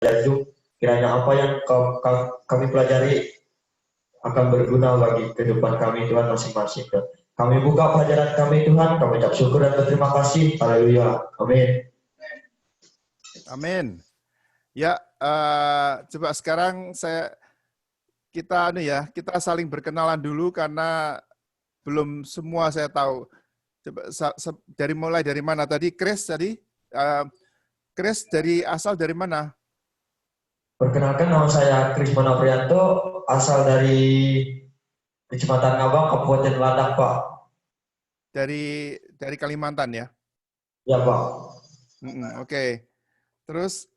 hidup. Kiranya apa yang kami pelajari akan berguna bagi kehidupan kami Tuhan masing-masing. Kami buka pelajaran kami Tuhan, kami ucap syukur dan berterima kasih. Haleluya. Amin. Amin. Ya, coba sekarang kita saling berkenalan dulu karena belum semua saya tahu. Coba mulai dari mana tadi? Chris tadi? Chris asal dari mana? Perkenalkan, nama saya Kris Prianto, asal dari Kecamatan Ngabang, Kabupaten Ladang, Pak. Dari Kalimantan ya? Ya, Pak. Oke. Terus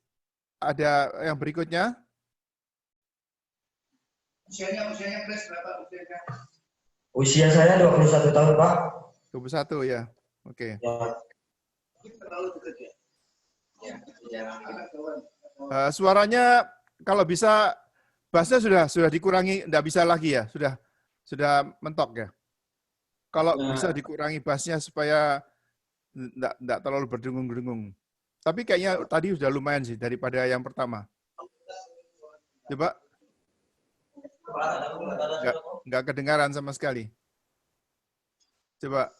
ada yang berikutnya? Usianya Chris berapa usianya? Usia saya 21 tahun, Pak. 21 ya. Oke. Ya. Terlalu dekat ya. Suaranya kalau bisa bassnya sudah dikurangi, enggak bisa lagi ya, sudah mentok ya. Kalau bisa dikurangi bassnya supaya enggak terlalu berdengung-dengung. Tapi kayaknya tadi sudah lumayan sih daripada yang pertama. Coba. Enggak kedengaran sama sekali. Coba.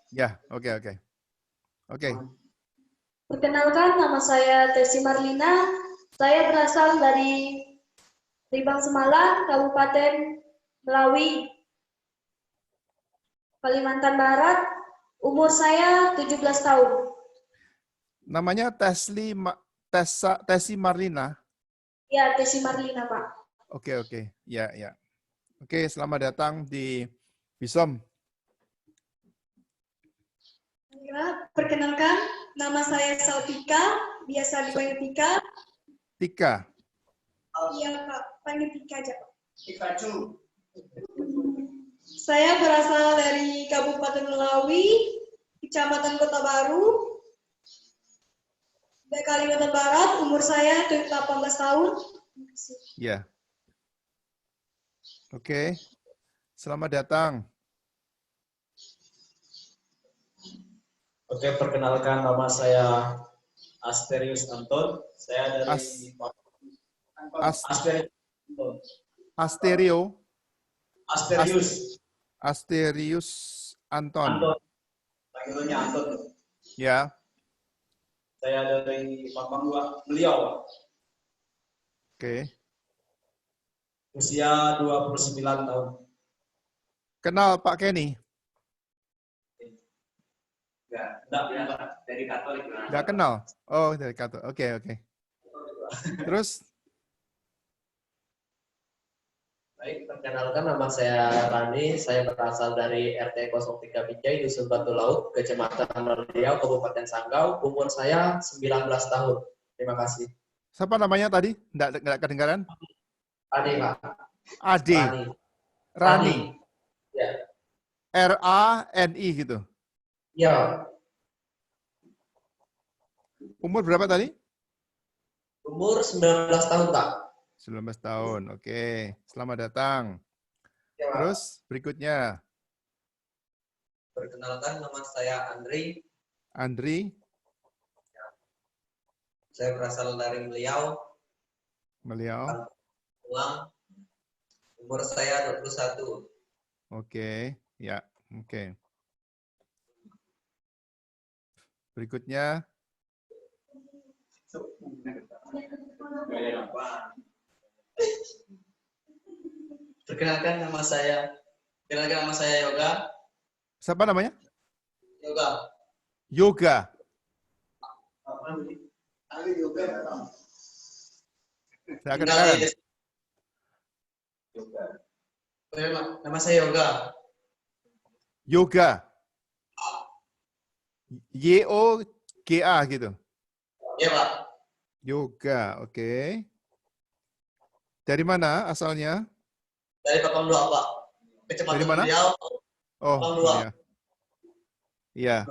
Ya, oke. Perkenalkan, nama saya Tesi Marlina. Saya berasal dari Ribang Semalang, Kabupaten Melawi, Kalimantan Barat. Umur saya 17 tahun. Namanya Tesi Marlina. Ya, Tesi Marlina, Pak. Oke. Ya. Oke, selamat datang di BISOM. Ya, perkenalkan, nama saya Saltika, biasa dipanggil Tika. Tika. Iya, Pak, panggil Tika aja, Pak. Pikachu. Saya berasal dari Kabupaten Melawi, Kecamatan Kota Baru, dari Kalimantan Barat. Umur saya 18 tahun. Ya. Oke. Selamat datang. Oke, perkenalkan, nama saya Asterius Anton. Saya dari Asterius Anton. Panggilannya Anton. Ya. Saya dari Papua, Beliau. Oke. Usia 29 tahun. Kenal Pak Kenny? Enggak, dari Katolik. Enggak kenal? Oh, dari Katolik. Oke. Terus? Baik, perkenalkan, nama saya Rani. Saya berasal dari RT 03 Bijay, Dusun Batu Laut, Kecamatan Riau, Kabupaten Sanggau. Umur saya 19 tahun. Terima kasih. Siapa namanya tadi? Enggak kedengaran? Adi, Pak. Adi. Rani. Ya. R-A-N-I gitu. Ya. Umur berapa tadi? Umur 19 tahun, Pak. 19 tahun. Oke. Selamat datang. Ya, Pak. Terus berikutnya. Perkenalkan, nama saya Andri. Andri. Saya berasal dari Beliau. Ulang. Umur saya 21. Oke. Ya. Oke. Berikutnya. Perkenalkan, nama saya Yoga. Siapa namanya? Yoga. Saya kedengaran. Nama saya Yoga. Yoga. Y-O-G-A gitu. Iya, Pak. Yoga, oke. Dari mana asalnya? Dari Papang Dua, Pak. Kecamatan Riau. Oh, iya. Iya.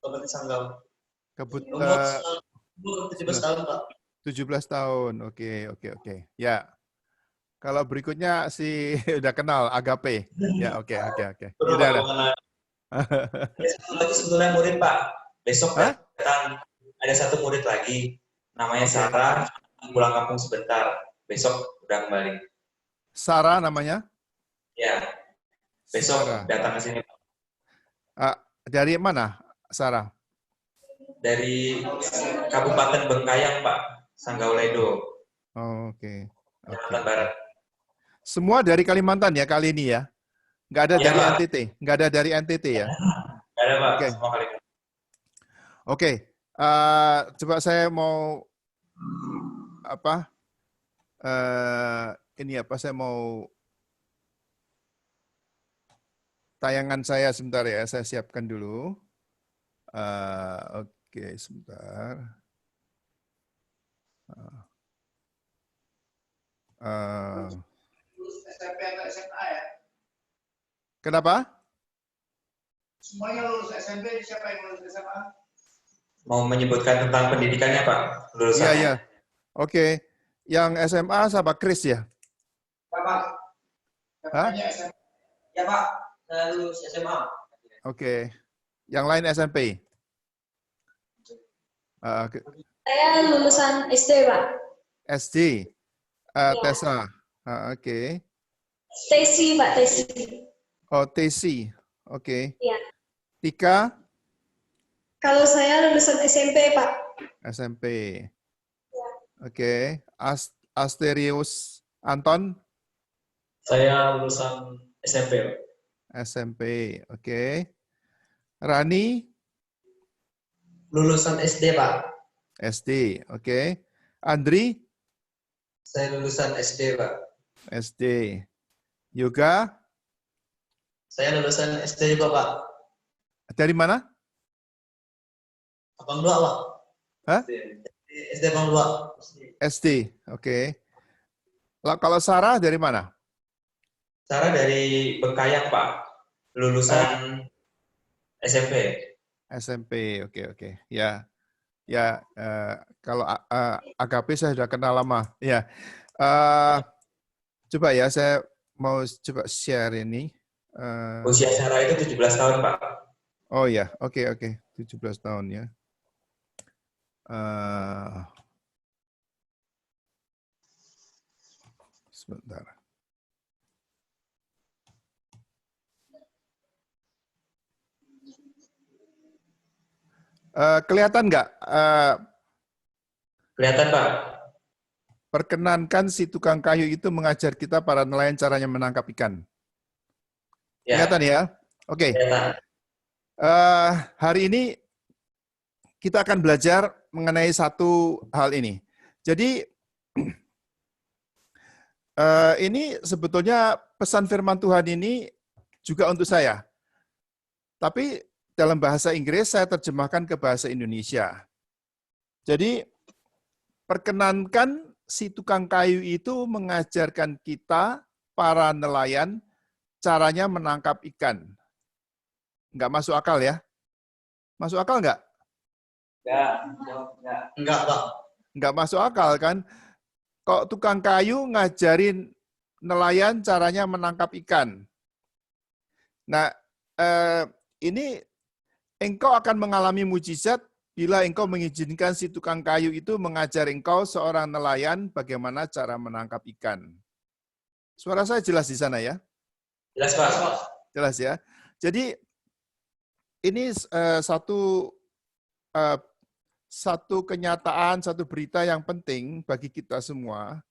Kabupaten Sanggau. Umur 17 tahun, Pak. 17 tahun, oke. Ya. Kalau berikutnya si udah kenal, Agape. Ya, oke. Udah. Lagi sebetulnya murid, Pak. Besok datang. ada satu murid lagi, namanya Oke. Sarah, pulang kampung sebentar. Besok udah kembali. Sarah namanya? Ya, besok Sarah. datang ke sini Dari mana, Sarah? dari Kabupaten Bengkayang, Pak, Sanggauledo, Oh, oke. Kalimantan Barat. Semua dari Kalimantan ya kali ini ya? Nggak ada Iya, dari Pak. NTT? Nggak ada dari NTT ya? Nggak ada, Pak, Oke. semua Kalimantan. Oke. Coba saya mau apa? Ini apa? Saya mau tayangan saya sebentar ya. Saya siapkan dulu. Oke, sebentar. Lulus SMP atau SMA ya? Kenapa? Semuanya lulus SMP, siapa yang lulus SMA? Mau menyebutkan tentang pendidikannya, Pak, Iya, lulusannya. iya. Oke. Yang SMA sama Chris ya? Ya, Pak. Hah? Katanya SMA. Ya Pak, saya lulus SMA. Oke. Yang lain SMP? Saya lulusan SD, Pak. SD? Tessa? Oke. Stacy, Pak, Stacy. Oh, TC. Oke. Iya. Tika? Kalau saya lulusan SMP, Pak. SMP. Oke. Asterius Anton? Saya lulusan SMP, Pak. SMP. Oke. Rani? Lulusan SD, Pak. SD. Oke. Andri? Saya lulusan SD, Pak. SD. Yoga? Saya lulusan SD juga, Pak. Dari mana? Abang Dua, Pak. Hah? SD Abang Dua. SD. Oke. Kalau Sarah dari mana? Sarah dari Bengkayang, Pak, lulusan SMP. SMP. Oke. Ya. Kalau AKP saya sudah kenal lama. Ya. Coba ya, saya mau coba share ini. Usia Sarah itu 17 tahun, Pak. Oh ya, oke. 17 tahun ya. Sebentar. Kelihatan nggak? Kelihatan, Pak. Perkenankan si tukang kayu itu mengajar kita para nelayan caranya menangkap ikan. Ya, Kelihatan ya? Oke. kelihatan. Hari ini kita akan belajar mengenai satu hal ini. Jadi ini sebetulnya pesan firman Tuhan ini juga untuk saya. Tapi dalam bahasa Inggris saya terjemahkan ke bahasa Indonesia. Jadi perkenankan si tukang kayu itu mengajarkan kita para nelayan caranya menangkap ikan. Nggak masuk akal ya? Masuk akal nggak? Enggak, Pak. Nggak masuk akal kan? Kok tukang kayu ngajarin nelayan caranya menangkap ikan? Nah, ini engkau akan mengalami mujizat bila engkau mengizinkan si tukang kayu itu mengajar engkau seorang nelayan bagaimana cara menangkap ikan. Suara saya jelas di sana ya? Jelas, Pak. Jelas ya? Jadi, ini satu kenyataan, satu berita yang penting bagi kita semua.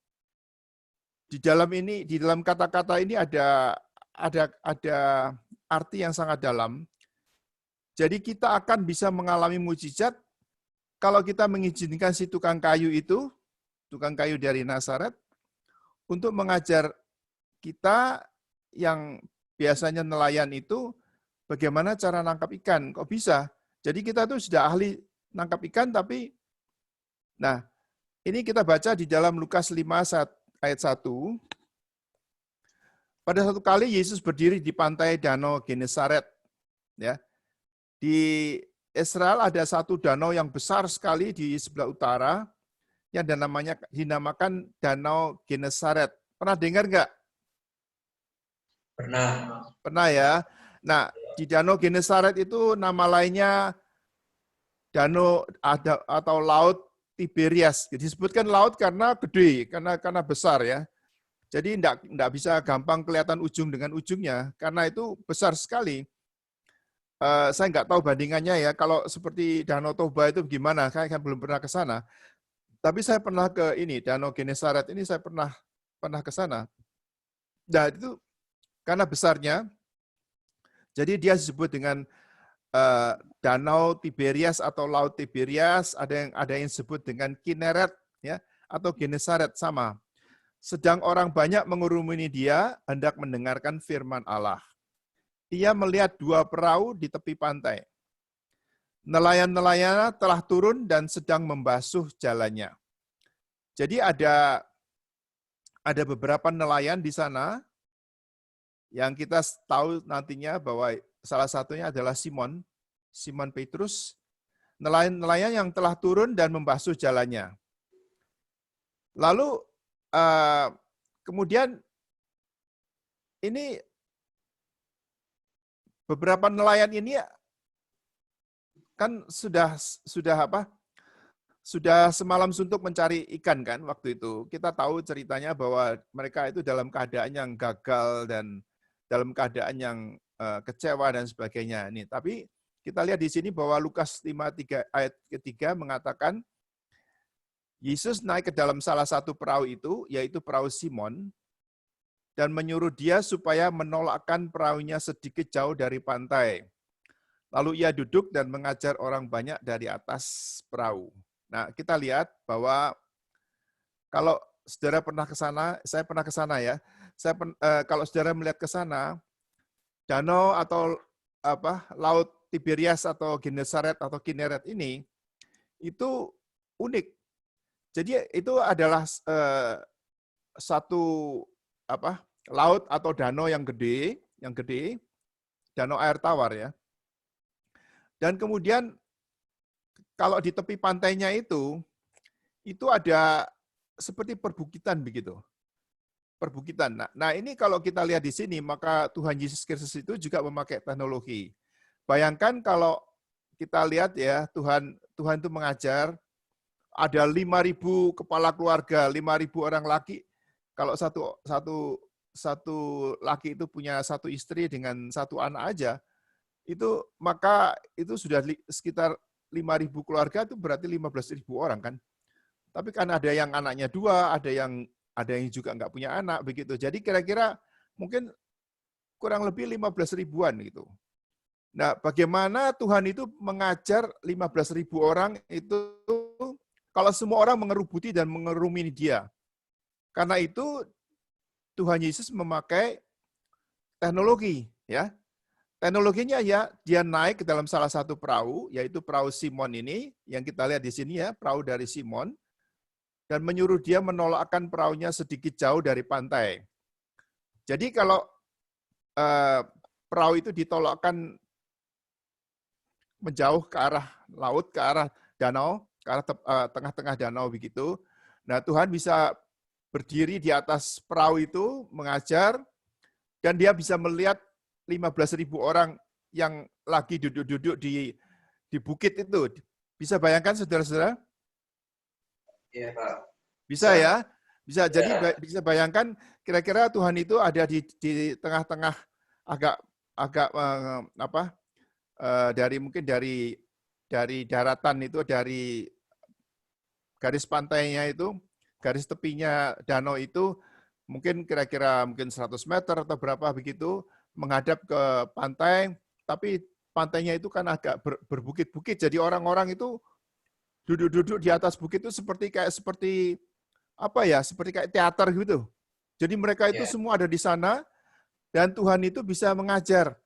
Di dalam kata-kata ini ada arti yang sangat dalam. Jadi kita akan bisa mengalami mujizat kalau kita mengizinkan si tukang kayu itu, tukang kayu dari Nazaret, untuk mengajar kita yang biasanya nelayan itu bagaimana cara nangkap ikan. Kok bisa? Jadi kita tuh sudah ahli nangkap ikan, tapi nah ini kita baca di dalam Lukas 5 ayat 1. Pada satu kali Yesus berdiri di pantai Danau Genesaret. Ya. Di Israel ada satu danau yang besar sekali di sebelah utara yang dinamakan Danau Genesaret. Pernah dengar nggak? Pernah. Pernah ya. Nah, di Danau Genesaret itu nama lainnya danau atau laut Tiberias. Disebutkan laut karena gede, karena besar ya. Jadi enggak bisa gampang kelihatan ujung dengan ujungnya, karena itu besar sekali. Saya nggak tahu bandingannya ya, kalau seperti Danau Toba itu gimana, saya kan belum pernah ke sana. Tapi saya pernah ke ini, Danau Genesaret ini saya pernah ke sana. Nah itu karena besarnya, jadi dia disebut dengan Danau Tiberias atau Laut Tiberias, ada yang disebut dengan Kineret ya, atau Genesaret sama. Sedang orang banyak mengurumuni dia, hendak mendengarkan firman Allah. Ia melihat 2 perahu di tepi pantai. Nelayan-nelayan telah turun dan sedang membasuh jalannya. Jadi ada beberapa nelayan di sana yang kita tahu nantinya bahwa salah satunya adalah Simon Petrus, nelayan yang telah turun dan membasuh jalannya. Lalu kemudian ini beberapa nelayan ini kan sudah semalam suntuk mencari ikan kan waktu itu. Kita tahu ceritanya bahwa mereka itu dalam keadaan yang gagal dan dalam keadaan yang kecewa dan sebagainya. Nih, tapi kita lihat di sini bahwa Lukas 5:3 ayat ketiga mengatakan Yesus naik ke dalam salah satu perahu itu, yaitu perahu Simon, dan menyuruh dia supaya menolakkan perahunya sedikit jauh dari pantai. Lalu ia duduk dan mengajar orang banyak dari atas perahu. Nah, kita lihat bahwa kalau saudara pernah ke sana, saya pernah ke sana ya. Kalau saudara melihat ke sana, danau atau laut Tiberias atau Genesaret atau Kineret ini itu unik. Jadi itu adalah satu laut atau danau yang gede, danau air tawar ya. Dan kemudian kalau di tepi pantainya itu ada seperti perbukitan begitu. Perbukitan. Nah, ini kalau kita lihat di sini, maka Tuhan Yesus Kristus itu juga memakai teknologi. Bayangkan kalau kita lihat ya, Tuhan itu mengajar, ada 5.000 kepala keluarga, 5.000 orang laki. Kalau satu laki itu punya 1 istri dengan 1 anak aja, maka itu sudah sekitar 5.000 keluarga, itu berarti 15.000 orang kan. Tapi kan ada yang anaknya 2, ada yang juga nggak punya anak begitu. Jadi kira-kira mungkin kurang lebih 15 ribuan gitu. Nah, bagaimana Tuhan itu mengajar 15.000 orang itu kalau semua orang mengerubuti dan mengerumuni dia. Karena itu Tuhan Yesus memakai teknologi ya. Teknologinya ya, dia naik ke dalam salah satu perahu, yaitu perahu Simon ini, yang kita lihat di sini ya, perahu dari Simon, dan menyuruh dia menolakkan perahunya sedikit jauh dari pantai. Jadi kalau perahu itu ditolakkan menjauh ke arah laut, ke arah danau, ke arah tengah-tengah danau begitu, nah Tuhan bisa berdiri di atas perahu itu, mengajar, dan dia bisa melihat 15.000 orang yang lagi duduk-duduk di bukit itu. Bisa bayangkan saudara-saudara? Iya, Pak. Bisa ya? Bisa. Jadi bisa bayangkan kira-kira Tuhan itu ada di tengah-tengah agak mungkin dari daratan itu, dari garis pantainya itu, garis tepinya danau itu mungkin kira-kira 100 meter atau berapa begitu, menghadap ke pantai, tapi pantainya itu kan agak berbukit-bukit, jadi orang-orang itu duduk-duduk di atas bukit itu seperti kayak teater gitu. Jadi mereka itu semua ada di sana, dan Tuhan itu bisa mengajar.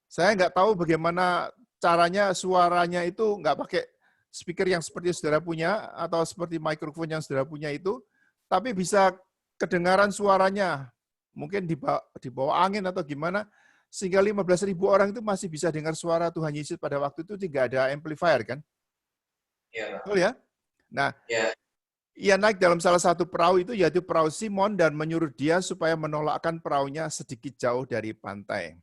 Saya nggak tahu bagaimana caranya, suaranya itu nggak pakai speaker yang seperti saudara punya, atau seperti mikrofon yang saudara punya itu, tapi bisa kedengaran suaranya. Mungkin di bawah angin atau gimana, sehingga 15.000 orang itu masih bisa dengar suara Tuhan Yesus pada waktu itu, tidak ada amplifier kan? Iya. Betul ya? Nah, Ya. ia naik dalam salah satu perahu itu, yaitu perahu Simon, dan menyuruh dia supaya menolakkan perahunya sedikit jauh dari pantai.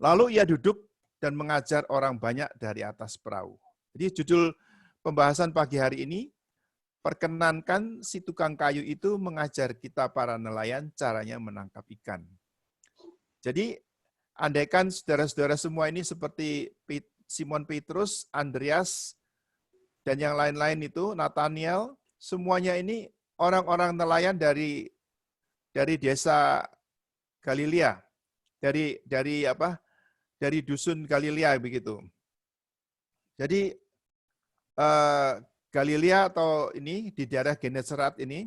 Lalu ia duduk dan mengajar orang banyak dari atas perahu. Jadi judul pembahasan pagi hari ini, perkenankan si tukang kayu itu mengajar kita para nelayan caranya menangkap ikan. Jadi, andaikan saudara-saudara semua ini seperti Simon Petrus, Andreas, dan yang lain-lain itu, Nathaniel, semuanya ini orang-orang nelayan dari desa Galilea, dari dusun Galilea begitu. Jadi Galilea atau ini di daerah Genesaret ini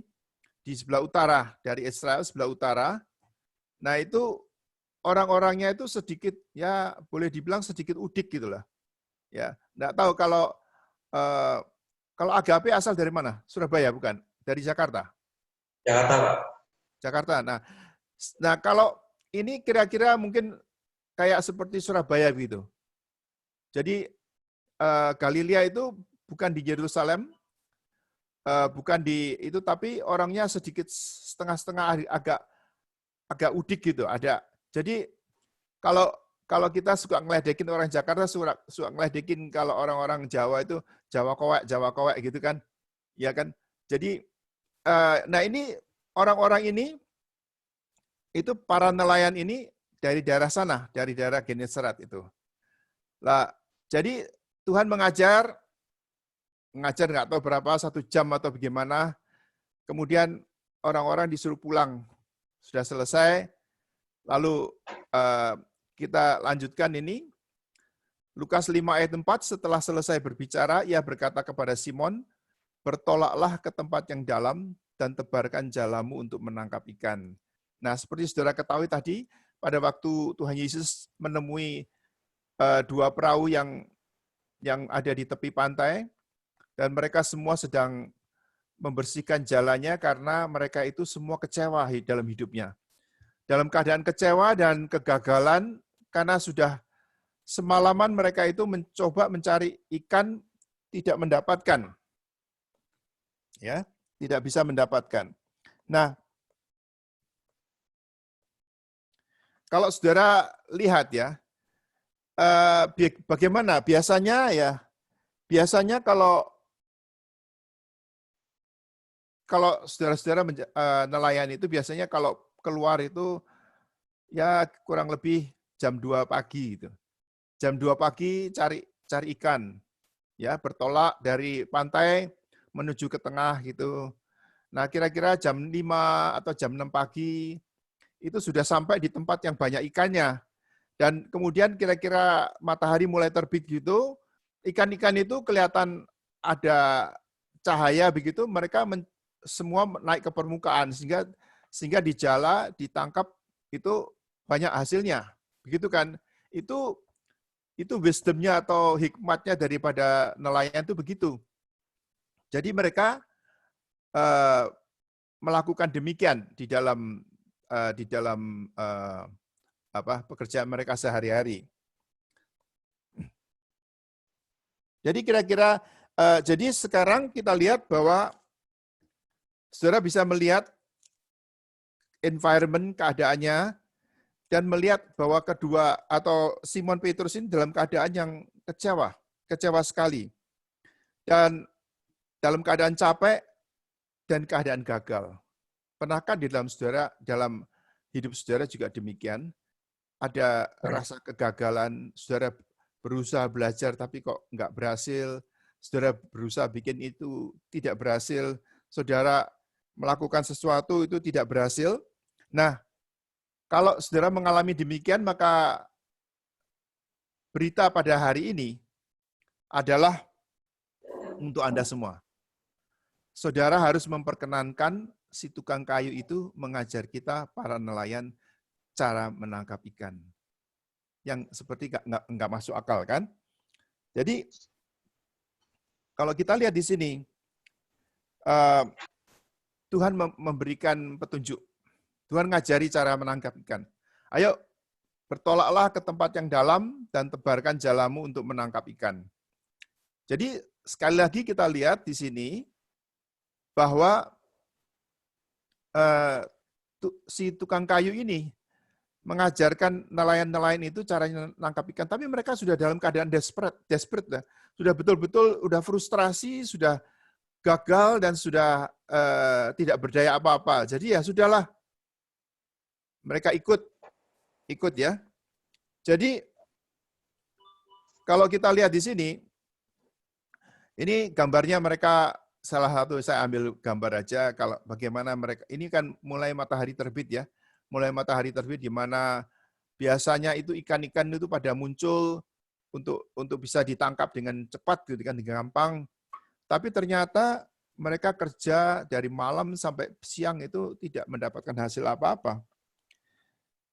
di sebelah utara dari Israel sebelah utara. Nah itu orang-orangnya itu sedikit ya boleh dibilang sedikit udik gitulah. Ya, nggak tahu kalau Agape asal dari mana? Surabaya bukan? Dari Jakarta? Jakarta, Pak. Jakarta. Nah kalau ini kira-kira mungkin kayak seperti Surabaya gitu. Jadi Galilea itu bukan di Yerusalem, bukan di itu, tapi orangnya sedikit setengah-setengah agak udik gitu. Ada. Jadi kalau kita suka ngeledekin orang Jakarta, suka ngeledekin kalau orang-orang Jawa itu Jawa kowek gitu kan, ya kan. Jadi, nah ini orang-orang ini itu para nelayan ini dari daerah sana, dari daerah Genesaret itu. Lah, jadi Tuhan mengajar nggak tahu berapa, 1 jam atau bagaimana. Kemudian orang-orang disuruh pulang, sudah selesai. Lalu kita lanjutkan ini. Lukas 5 ayat 4, setelah selesai berbicara, ia berkata kepada Simon, bertolaklah ke tempat yang dalam dan tebarkan jalamu untuk menangkap ikan. Nah, seperti saudara ketahui tadi, pada waktu Tuhan Yesus menemui 2 perahu yang ada di tepi pantai, dan mereka semua sedang membersihkan jalannya karena mereka itu semua kecewa dalam hidupnya. Dalam keadaan kecewa dan kegagalan, karena sudah semalaman mereka itu mencoba mencari ikan, tidak mendapatkan. Ya, tidak bisa mendapatkan. Nah, kalau saudara lihat ya, bagaimana biasanya kalau saudara-saudara nelayan itu biasanya kalau keluar itu ya kurang lebih jam 2 pagi gitu. Jam 2 pagi cari ikan. Ya, bertolak dari pantai menuju ke tengah gitu. Nah, kira-kira jam 5 atau jam 6 pagi itu sudah sampai di tempat yang banyak ikannya. Dan kemudian kira-kira matahari mulai terbit gitu, ikan-ikan itu kelihatan ada cahaya begitu, mereka semua naik ke permukaan sehingga dijala, ditangkap itu banyak hasilnya. Begitu kan? Itu wisdomnya atau hikmatnya daripada nelayan itu begitu. Jadi mereka melakukan demikian di dalam pekerjaan mereka sehari-hari. Jadi kira-kira jadi sekarang kita lihat bahwa saudara bisa melihat environment keadaannya dan melihat bahwa kedua atau Simon Petrus ini dalam keadaan yang kecewa sekali. Dan dalam keadaan capek dan keadaan gagal. Pernahkah di dalam hidup saudara juga demikian? Ada rasa kegagalan, saudara berusaha belajar tapi kok nggak berhasil, saudara berusaha bikin itu tidak berhasil, saudara melakukan sesuatu itu tidak berhasil. Nah, kalau saudara mengalami demikian, maka berita pada hari ini adalah untuk Anda semua. Saudara harus memperkenankan si tukang kayu itu mengajar kita, para nelayan, cara menangkap ikan. Yang seperti nggak masuk akal, kan? Jadi, kalau kita lihat di sini, Tuhan memberikan petunjuk. Tuhan ngajari cara menangkap ikan. Ayo, bertolaklah ke tempat yang dalam dan tebarkan jalamu untuk menangkap ikan. Jadi, sekali lagi kita lihat di sini bahwa si tukang kayu ini mengajarkan nelayan-nelayan itu caranya nangkap ikan, tapi mereka sudah dalam keadaan desperate lah. Sudah betul-betul udah frustrasi, sudah gagal dan sudah tidak berdaya apa-apa. Jadi ya sudahlah, mereka ikut ya. Jadi kalau kita lihat di sini, ini gambarnya mereka, salah satu saya ambil gambar aja kalau bagaimana mereka, ini kan mulai matahari terbit ya. Mulai matahari terbit di mana biasanya itu ikan-ikan itu pada muncul untuk bisa ditangkap dengan cepat gitu kan, dengan gampang. Tapi ternyata mereka kerja dari malam sampai siang itu tidak mendapatkan hasil apa-apa.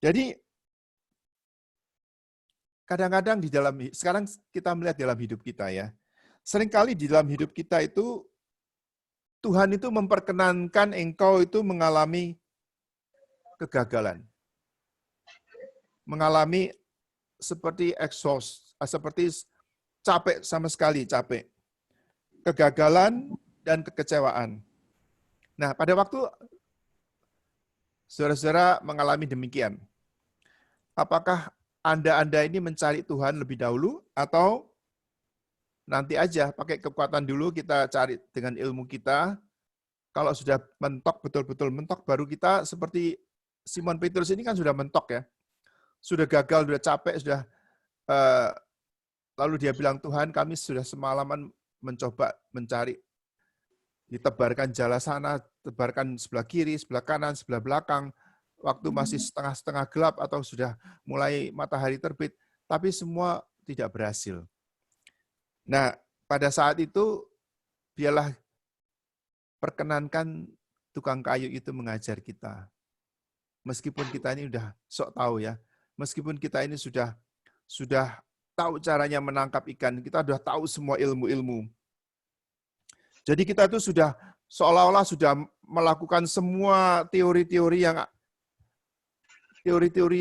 Jadi kadang-kadang sekarang kita melihat dalam hidup kita ya. Seringkali di dalam hidup kita itu Tuhan itu memperkenankan engkau itu mengalami kegagalan. Mengalami seperti exhaust, seperti capek sama sekali, capek. Kegagalan dan kekecewaan. Nah, pada waktu saudara-saudara mengalami demikian, apakah Anda ini mencari Tuhan lebih dahulu atau nanti aja pakai kekuatan dulu, kita cari dengan ilmu kita. Kalau sudah mentok, betul-betul mentok, baru kita seperti Simon Petrus ini kan sudah mentok ya. Sudah gagal, sudah capek, sudah lalu dia bilang, Tuhan kami sudah semalaman mencoba mencari, ditebarkan jala sana, tebarkan sebelah kiri, sebelah kanan, sebelah belakang, waktu masih setengah-setengah gelap atau sudah mulai matahari terbit, tapi semua tidak berhasil. Nah, pada saat itu, biarlah perkenankan tukang kayu itu mengajar kita. Meskipun kita ini sudah sok tahu ya, meskipun kita ini sudah tahu caranya menangkap ikan, kita sudah tahu semua ilmu-ilmu. Jadi kita itu sudah seolah-olah sudah melakukan semua teori-teori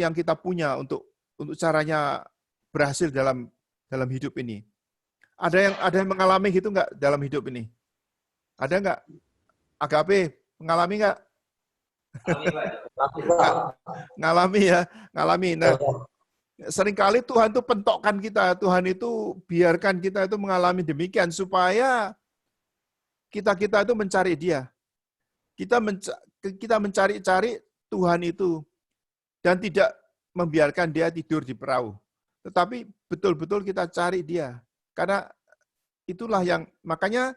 yang kita punya untuk caranya berhasil dalam hidup ini. Ada yang mengalami gitu nggak dalam hidup ini? Ada nggak? Agape mengalami nggak? Ngalami. Nah, seringkali Tuhan itu pentokkan kita, Tuhan itu biarkan kita itu mengalami demikian supaya kita itu mencari Dia. Kita mencari-cari Tuhan itu dan tidak membiarkan Dia tidur di perahu. Tetapi betul-betul kita cari Dia. Karena itulah yang, makanya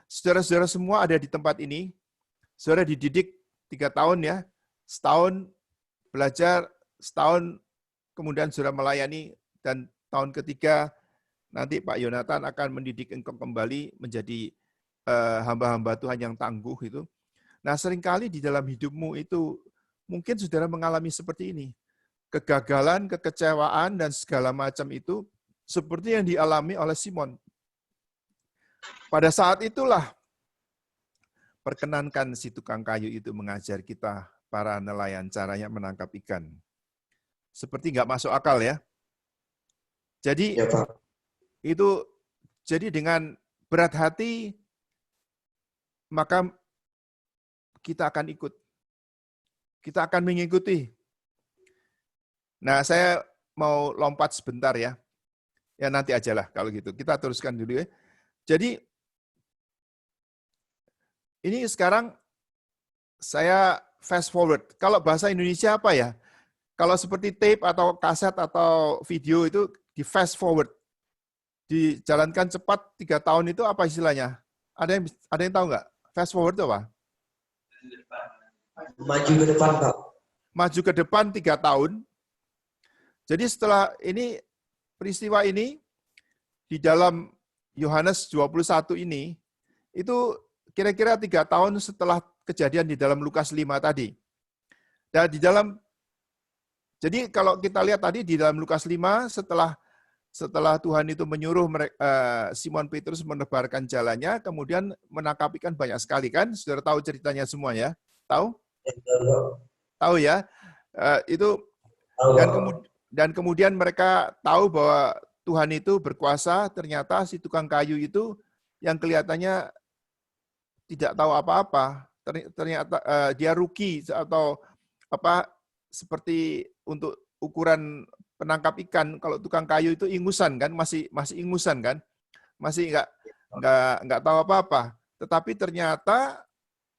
saudara-saudara semua ada di tempat ini, saudara dididik 3 tahun ya, setahun belajar, setahun kemudian saudara melayani, dan tahun ketiga nanti Pak Yonatan akan mendidik engkau kembali menjadi hamba-hamba Tuhan yang tangguh itu. Nah, seringkali di dalam hidupmu itu mungkin saudara mengalami seperti ini. Kegagalan, kekecewaan, dan segala macam itu seperti yang dialami oleh Simon. Pada saat itulah perkenankan si tukang kayu itu mengajar kita, para nelayan, caranya menangkap ikan. Seperti nggak masuk akal ya. Jadi Ya, Pak. itu, jadi dengan berat hati, maka kita akan ikut. Kita akan mengikuti. Nah, saya mau lompat sebentar ya. Ya nanti ajalah kalau gitu. Kita teruskan dulu ya. Jadi ini sekarang saya fast forward. Kalau bahasa Indonesia apa ya? Kalau seperti tape atau kaset atau video itu di fast forward. Dijalankan cepat 3 tahun itu apa istilahnya? Ada yang tahu nggak? Fast forward itu apa? Maju ke depan, Pak. Maju ke depan 3 tahun. Jadi setelah ini, peristiwa ini, di dalam Yohanes 21 ini, itu kira-kira 3 tahun setelah kejadian di dalam Lukas 5 tadi. Dan jadi kalau kita lihat tadi di dalam Lukas 5, setelah Tuhan itu menyuruh Simon Petrus menebarkan jalannya, kemudian menangkap ikan banyak sekali kan? Saudara tahu ceritanya semua ya? Tahu? Tahu ya? Itu dan kemudian mereka tahu bahwa Tuhan itu berkuasa, ternyata si tukang kayu itu yang kelihatannya tidak tahu apa-apa, ternyata dia rugi atau seperti untuk ukuran penangkap ikan, kalau tukang kayu itu ingusan kan, masih ingusan kan, masih nggak tahu apa-apa. Tetapi ternyata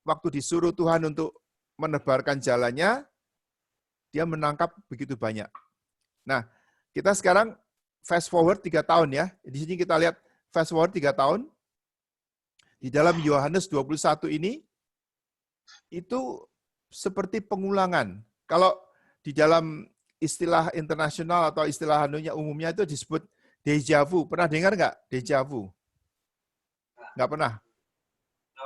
waktu disuruh Tuhan untuk menebarkan jalannya, dia menangkap begitu banyak. Nah, kita sekarang fast forward 3 tahun ya. Di sini kita lihat fast forward 3 tahun. Di dalam Yohanes 21 ini, itu seperti pengulangan. Kalau di dalam istilah internasional atau istilah umumnya itu disebut déjà vu. Pernah dengar nggak déjà vu? Nggak pernah.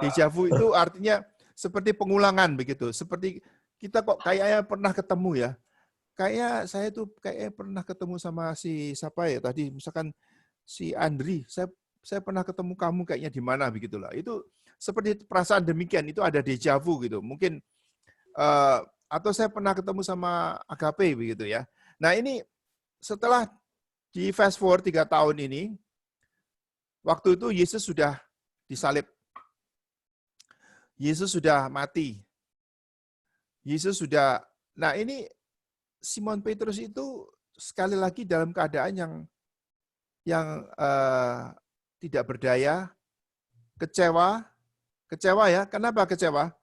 Déjà vu itu artinya seperti pengulangan begitu. Seperti kita kok kayaknya pernah ketemu ya. Saya tuh pernah ketemu sama si siapa ya tadi, misalkan si Andri. Saya pernah ketemu kamu kayaknya di mana begitulah. Itu seperti perasaan demikian, itu ada déjà vu gitu. Mungkin atau saya pernah ketemu sama Agape begitu ya. Nah, ini setelah di fast forward 3 tahun ini, waktu itu Yesus sudah disalib. Yesus sudah mati. Yesus sudah, nah ini Simon Petrus itu sekali lagi dalam keadaan yang tidak berdaya, kecewa ya. Kenapa kecewa?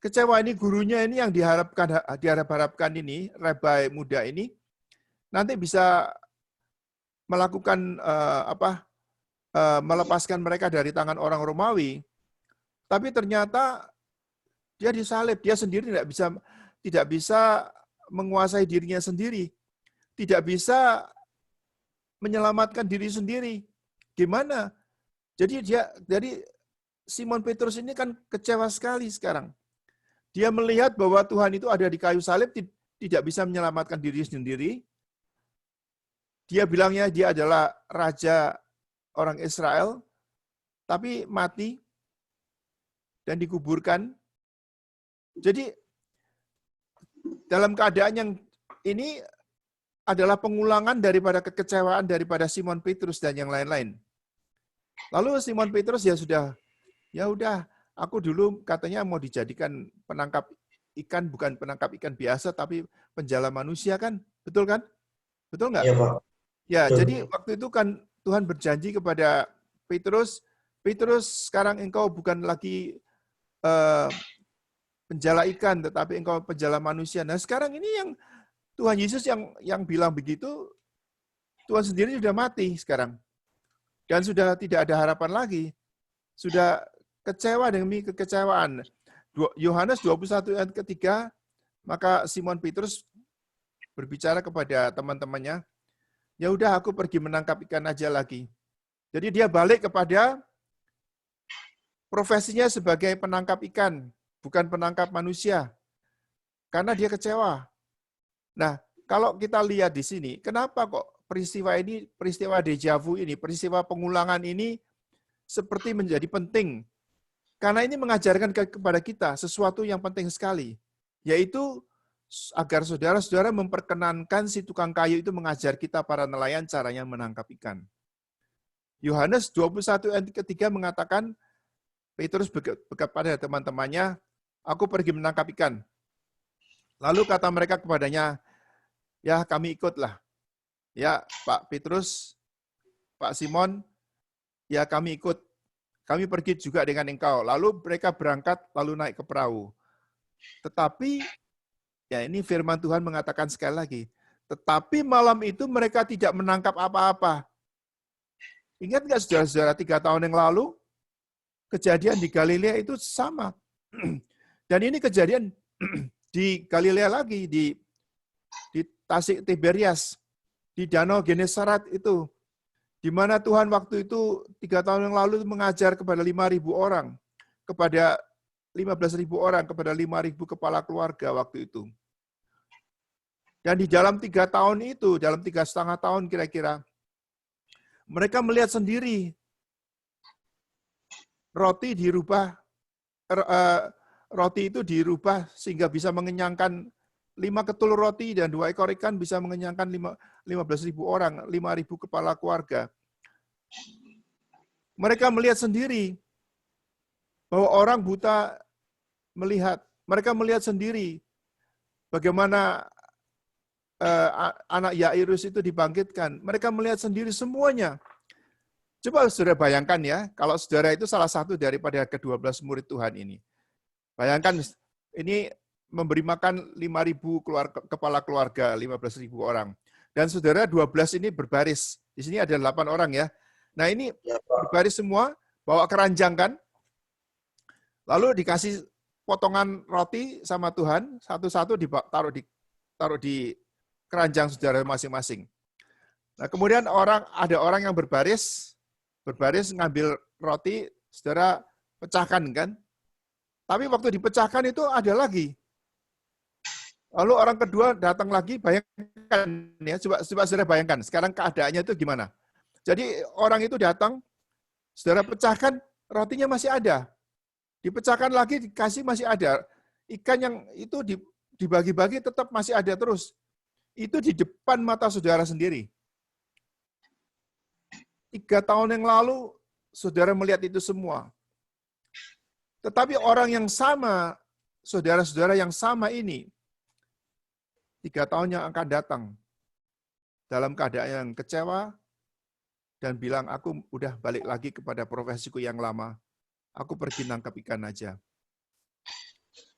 Kecewa ini gurunya ini yang diharapkan ini, Rabai muda ini nanti bisa melakukan melepaskan mereka dari tangan orang Romawi. Tapi ternyata dia disalib, dia sendiri tidak bisa menguasai dirinya sendiri, tidak bisa menyelamatkan diri sendiri. Gimana? Jadi Simon Petrus ini kan kecewa sekali sekarang. Dia melihat bahwa Tuhan itu ada di kayu salib, tidak bisa menyelamatkan diri sendiri. Dia bilangnya dia adalah raja orang Israel, tapi mati dan dikuburkan. Jadi dalam keadaan yang ini adalah pengulangan daripada kekecewaan daripada Simon Petrus dan yang lain-lain. Lalu Simon Petrus ya udah, aku dulu katanya mau dijadikan penangkap ikan, bukan penangkap ikan biasa, tapi penjala manusia kan, betul kan? Betul nggak? Iya, Pak. Ya, Betul. jadi waktu itu kan Tuhan berjanji kepada Petrus, sekarang engkau bukan lagi penjala ikan, tetapi engkau penjala manusia. Nah, sekarang ini yang Tuhan Yesus yang bilang begitu, Tuhan sendiri sudah mati sekarang. Dan sudah tidak ada harapan lagi. Sudah kecewa demi kekecewaan. Yohanes 21 ayat ketiga, maka Simon Petrus berbicara kepada teman-temannya, ya udah aku pergi menangkap ikan aja lagi. Jadi dia balik kepada profesinya sebagai penangkap ikan, bukan penangkap manusia. Karena dia kecewa. Nah, kalau kita lihat di sini, kenapa kok peristiwa déjà vu ini, peristiwa pengulangan ini seperti menjadi penting? Karena ini mengajarkan kepada kita sesuatu yang penting sekali, yaitu agar saudara-saudara memperkenankan si tukang kayu itu mengajar kita para nelayan caranya menangkap ikan. Yohanes 21 ayat ketiga mengatakan, Petrus kepada teman-temannya, aku pergi menangkap ikan. Lalu kata mereka kepadanya, ya kami ikutlah. Ya Pak Petrus, Pak Simon, ya kami ikut. Kami pergi juga dengan engkau. Lalu mereka berangkat, lalu naik ke perahu. Tetapi, ya ini firman Tuhan mengatakan sekali lagi, tetapi malam itu mereka tidak menangkap apa-apa. Ingat nggak saudara-saudara 3 tahun yang lalu, kejadian di Galilea itu sama. Dan ini kejadian di Galilea lagi, di Tasik Tiberias, di Danau Genesaret itu, di mana Tuhan waktu itu 3 tahun yang lalu mengajar kepada 5.000 orang, kepada 15.000 orang, kepada 5.000 kepala keluarga waktu itu. Dan di dalam 3 tahun itu, dalam 3,5 tahun kira-kira, mereka melihat sendiri roti itu dirubah sehingga bisa mengenyangkan 5 ketul roti dan 2 ekor ikan bisa mengenyangkan 15.000 orang, 5.000 kepala keluarga. Mereka melihat sendiri bahwa orang buta melihat. Mereka melihat sendiri bagaimana anak Yairus itu dibangkitkan, mereka melihat sendiri semuanya. Coba saudara bayangkan ya, kalau saudara itu salah satu daripada ke-12 murid Tuhan ini. Bayangkan ini memberi makan 5.000 kepala keluarga, 15.000 orang. Dan saudara 12 ini berbaris. Di sini ada 8 orang ya. Nah ini berbaris semua, bawa keranjang kan. Lalu dikasih potongan roti sama Tuhan, satu-satu taruh di keranjang saudara masing-masing. Nah kemudian ada orang yang berbaris ngambil roti, saudara pecahkan kan. Tapi waktu dipecahkan itu ada lagi. Lalu orang kedua datang lagi, bayangkan ya, coba saudara bayangkan, sekarang keadaannya itu gimana. Jadi orang itu datang, saudara pecahkan, rotinya masih ada. Dipecahkan lagi, dikasih masih ada. Ikan yang itu dibagi-bagi tetap masih ada terus. Itu di depan mata saudara sendiri. 3 tahun yang lalu, saudara melihat itu semua. Tetapi orang yang sama, saudara-saudara yang sama ini, 3 tahun yang akan datang, dalam keadaan yang kecewa, dan bilang, aku udah balik lagi kepada profesiku yang lama. Aku pergi nangkap ikan aja.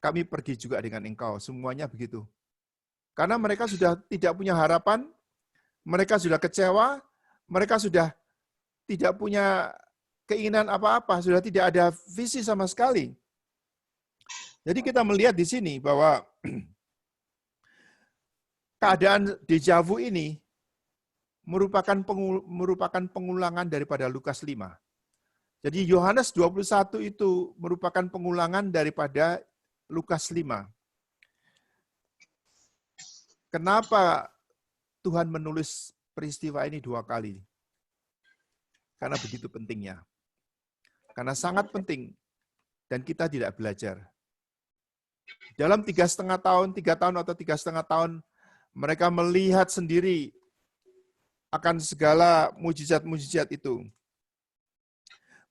Kami pergi juga dengan engkau. Semuanya begitu. Karena mereka sudah tidak punya harapan, mereka sudah kecewa, mereka sudah tidak punya keinginan apa-apa, sudah tidak ada visi sama sekali. Jadi kita melihat di sini bahwa keadaan deja vu ini merupakan pengulangan daripada Lukas 5. Jadi Yohanes 21 itu merupakan pengulangan daripada Lukas 5. Kenapa Tuhan menulis peristiwa ini 2 kali? Karena begitu pentingnya. Karena sangat penting. Dan kita tidak belajar. Dalam 3,5 tahun, 3 tahun atau 3,5 tahun, mereka melihat sendiri akan segala mujizat-mujizat itu.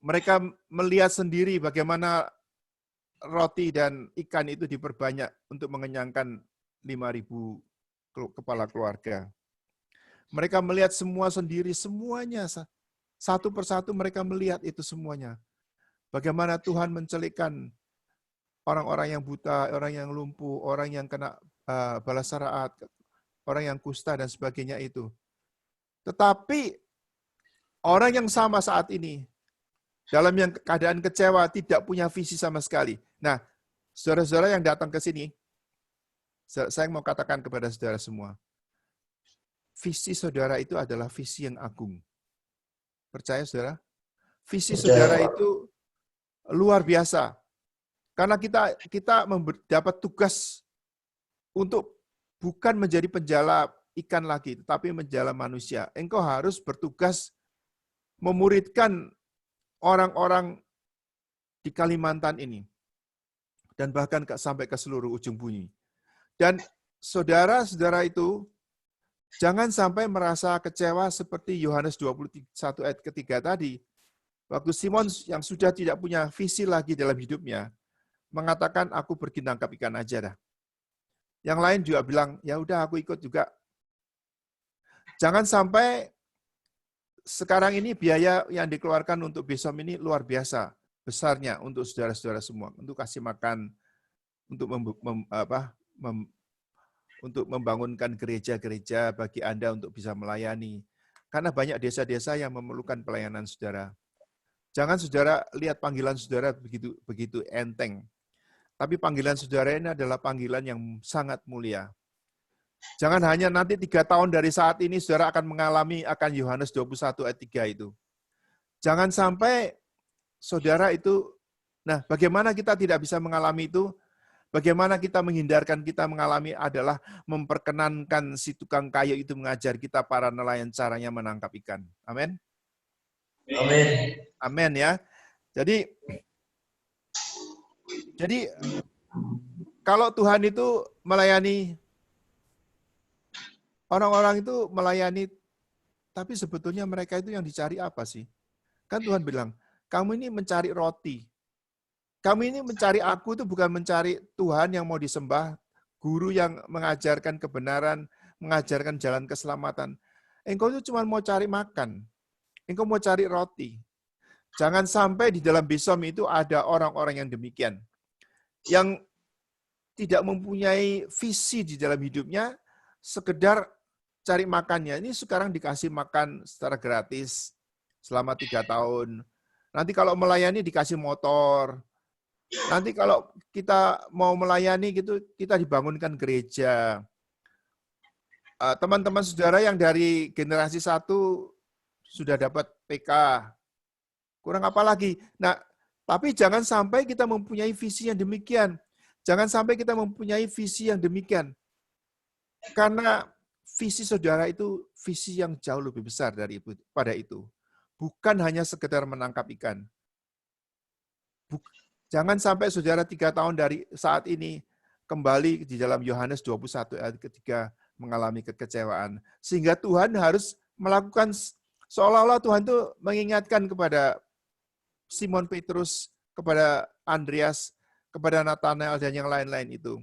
Mereka melihat sendiri bagaimana roti dan ikan itu diperbanyak untuk mengenyangkan 5.000 kepala keluarga. Mereka melihat semua sendiri, semuanya. Satu persatu mereka melihat itu semuanya. Bagaimana Tuhan mencelikkan orang-orang yang buta, orang yang lumpuh, orang yang kena balasaraat, orang yang kusta dan sebagainya itu. Tetapi orang yang sama saat ini, dalam yang keadaan kecewa, tidak punya visi sama sekali. Nah, saudara-saudara yang datang ke sini, saya mau katakan kepada saudara semua, visi saudara itu adalah visi yang agung. Percaya saudara? Visi saudara itu luar biasa. Karena kita dapat tugas untuk bukan menjadi penjala ikan lagi, tetapi menjala manusia. Engkau harus bertugas memuridkan orang-orang di Kalimantan ini. Dan bahkan sampai ke seluruh ujung bumi. Dan saudara-saudara itu jangan sampai merasa kecewa seperti Yohanes 21 ayat ketiga tadi. Waktu Simon yang sudah tidak punya visi lagi dalam hidupnya, mengatakan aku pergi nangkap ikan aja dah. Yang lain juga bilang, ya udah aku ikut juga. Jangan sampai sekarang ini biaya yang dikeluarkan untuk BESOM ini luar biasa besarnya untuk saudara-saudara semua, untuk kasih makan, untuk untuk membangunkan gereja-gereja bagi Anda untuk bisa melayani. Karena banyak desa-desa yang memerlukan pelayanan saudara. Jangan saudara lihat panggilan saudara begitu enteng. Tapi panggilan saudara ini adalah panggilan yang sangat mulia. Jangan hanya nanti 3 tahun dari saat ini saudara akan mengalami akan Yohanes 21 ayat 3 itu. Jangan sampai saudara itu, nah bagaimana kita tidak bisa mengalami itu? Bagaimana kita menghindarkan kita mengalami adalah memperkenankan si tukang kayu itu mengajar kita para nelayan caranya menangkap ikan. Amin. Amin. Amin ya. Jadi kalau Tuhan itu melayani orang-orang itu melayani, tapi sebetulnya mereka itu yang dicari apa sih? Kan Tuhan bilang, kamu ini mencari roti. Kamu ini mencari aku itu bukan mencari Tuhan yang mau disembah, guru yang mengajarkan kebenaran, mengajarkan jalan keselamatan. Engkau itu cuma mau cari makan. Engkau mau cari roti. Jangan sampai di dalam besom itu ada orang-orang yang demikian. Yang tidak mempunyai visi di dalam hidupnya, sekedar cari makannya. Ini sekarang dikasih makan secara gratis selama 3 tahun. Nanti kalau melayani dikasih motor. Nanti kalau kita mau melayani gitu, kita dibangunkan gereja. Teman-teman saudara yang dari generasi 1 sudah dapat PK. Kurang apa lagi? Nah, tapi jangan sampai kita mempunyai visi yang demikian. Jangan sampai kita mempunyai visi yang demikian. Karena visi saudara itu visi yang jauh lebih besar daripada itu. Bukan hanya sekedar menangkap ikan. Jangan sampai saudara 3 tahun dari saat ini kembali di dalam Yohanes 21 ayat ketiga mengalami kekecewaan. Sehingga Tuhan harus melakukan, seolah-olah Tuhan itu mengingatkan kepada Simon Petrus, kepada Andreas, kepada Nathanael dan yang lain-lain itu.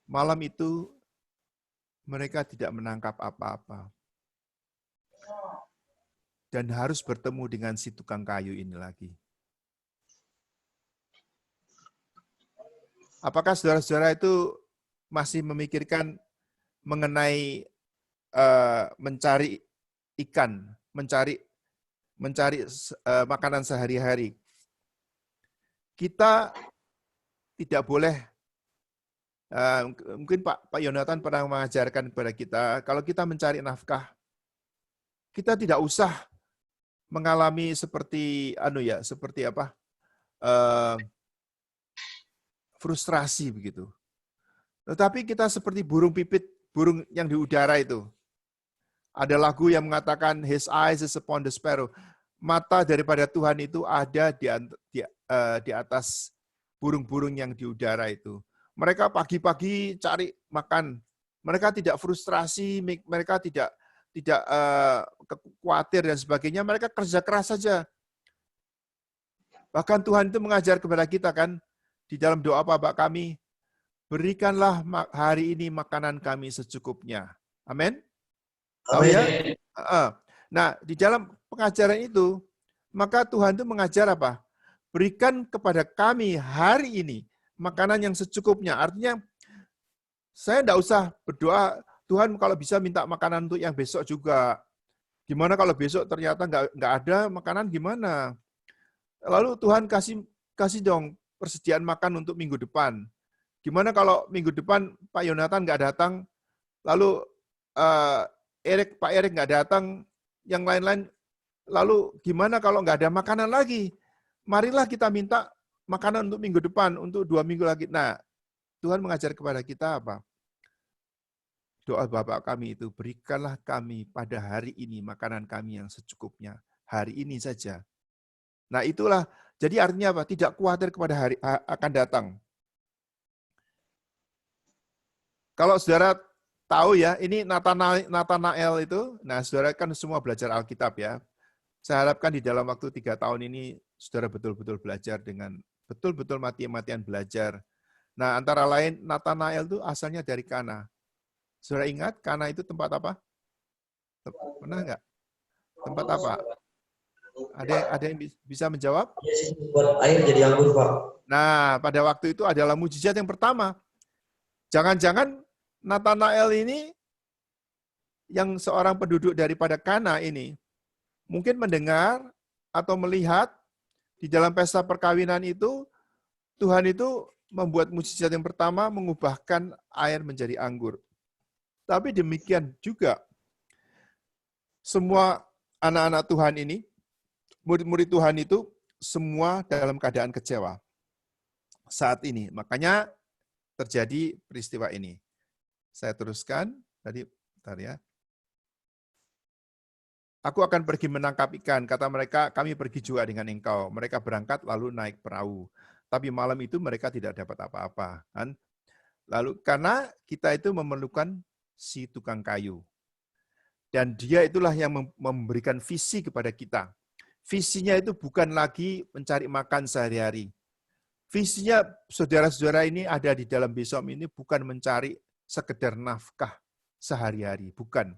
Malam itu mereka tidak menangkap apa-apa. Dan harus bertemu dengan si tukang kayu ini lagi. Apakah saudara-saudara itu masih memikirkan mengenai mencari ikan, mencari makanan sehari-hari? Kita tidak boleh, mungkin Pak Yonatan pernah mengajarkan kepada kita, kalau kita mencari nafkah, kita tidak usah mengalami seperti frustrasi begitu. Tetapi kita seperti burung pipit, burung yang di udara itu. Ada lagu yang mengatakan, His eyes is upon the sparrow. Mata daripada Tuhan itu ada di atas burung-burung yang di udara itu. Mereka pagi-pagi cari makan. Mereka tidak frustrasi, mereka tidak khawatir dan sebagainya. Mereka kerja keras saja. Bahkan Tuhan itu mengajar kepada kita kan, di dalam doa Bapa kami, berikanlah hari ini makanan kami secukupnya. Amin? Tahu ya? Nah, di dalam pengajaran itu, maka Tuhan itu mengajar apa? Berikan kepada kami hari ini makanan yang secukupnya. Artinya, saya tidak usah berdoa, Tuhan kalau bisa minta makanan untuk yang besok juga. Gimana kalau besok ternyata nggak ada makanan, gimana? Lalu Tuhan kasih dong persediaan makan untuk minggu depan. Gimana kalau minggu depan Pak Yonatan nggak datang, lalu Pak Erik nggak datang, yang lain-lain, lalu gimana kalau nggak ada makanan lagi? Marilah kita minta makanan untuk minggu depan, untuk 2 minggu lagi. Nah, Tuhan mengajar kepada kita apa? Doa Bapa kami itu, berikanlah kami pada hari ini makanan kami yang secukupnya. Hari ini saja. Nah, itulah. Jadi artinya apa? Tidak khawatir kepada hari akan datang. Kalau saudara tahu ya, ini Nathanael itu, nah saudara kan semua belajar Alkitab ya. Saya harapkan di dalam waktu 3 tahun ini, saudara betul-betul belajar dengan betul-betul mati-matian belajar. Nah, antara lain Nathanael itu asalnya dari Kana. Saudara ingat Kana itu tempat apa? Pernah nggak? Tempat apa? Ada yang bisa menjawab? Buat air jadi anggur, Pak. Nah, pada waktu itu adalah mujizat yang pertama. Jangan-jangan Nathanael ini, yang seorang penduduk daripada Kana ini, mungkin mendengar atau melihat di dalam pesta perkawinan itu, Tuhan itu membuat mujizat yang pertama, mengubahkan air menjadi anggur. Tapi demikian juga, semua anak-anak Tuhan ini, murid-murid Tuhan itu, semua dalam keadaan kecewa saat ini. Makanya terjadi peristiwa ini. Saya teruskan, tadi, bentar ya. Aku akan pergi menangkap ikan, kata mereka, kami pergi juga dengan engkau. Mereka berangkat lalu naik perahu. Tapi malam itu mereka tidak dapat apa-apa. Kan? Lalu karena kita itu memerlukan si tukang kayu. Dan dia itulah yang memberikan visi kepada kita. Visinya itu bukan lagi mencari makan sehari-hari. Visinya saudara-saudara ini ada di dalam besom ini bukan mencari sekedar nafkah sehari-hari. Bukan.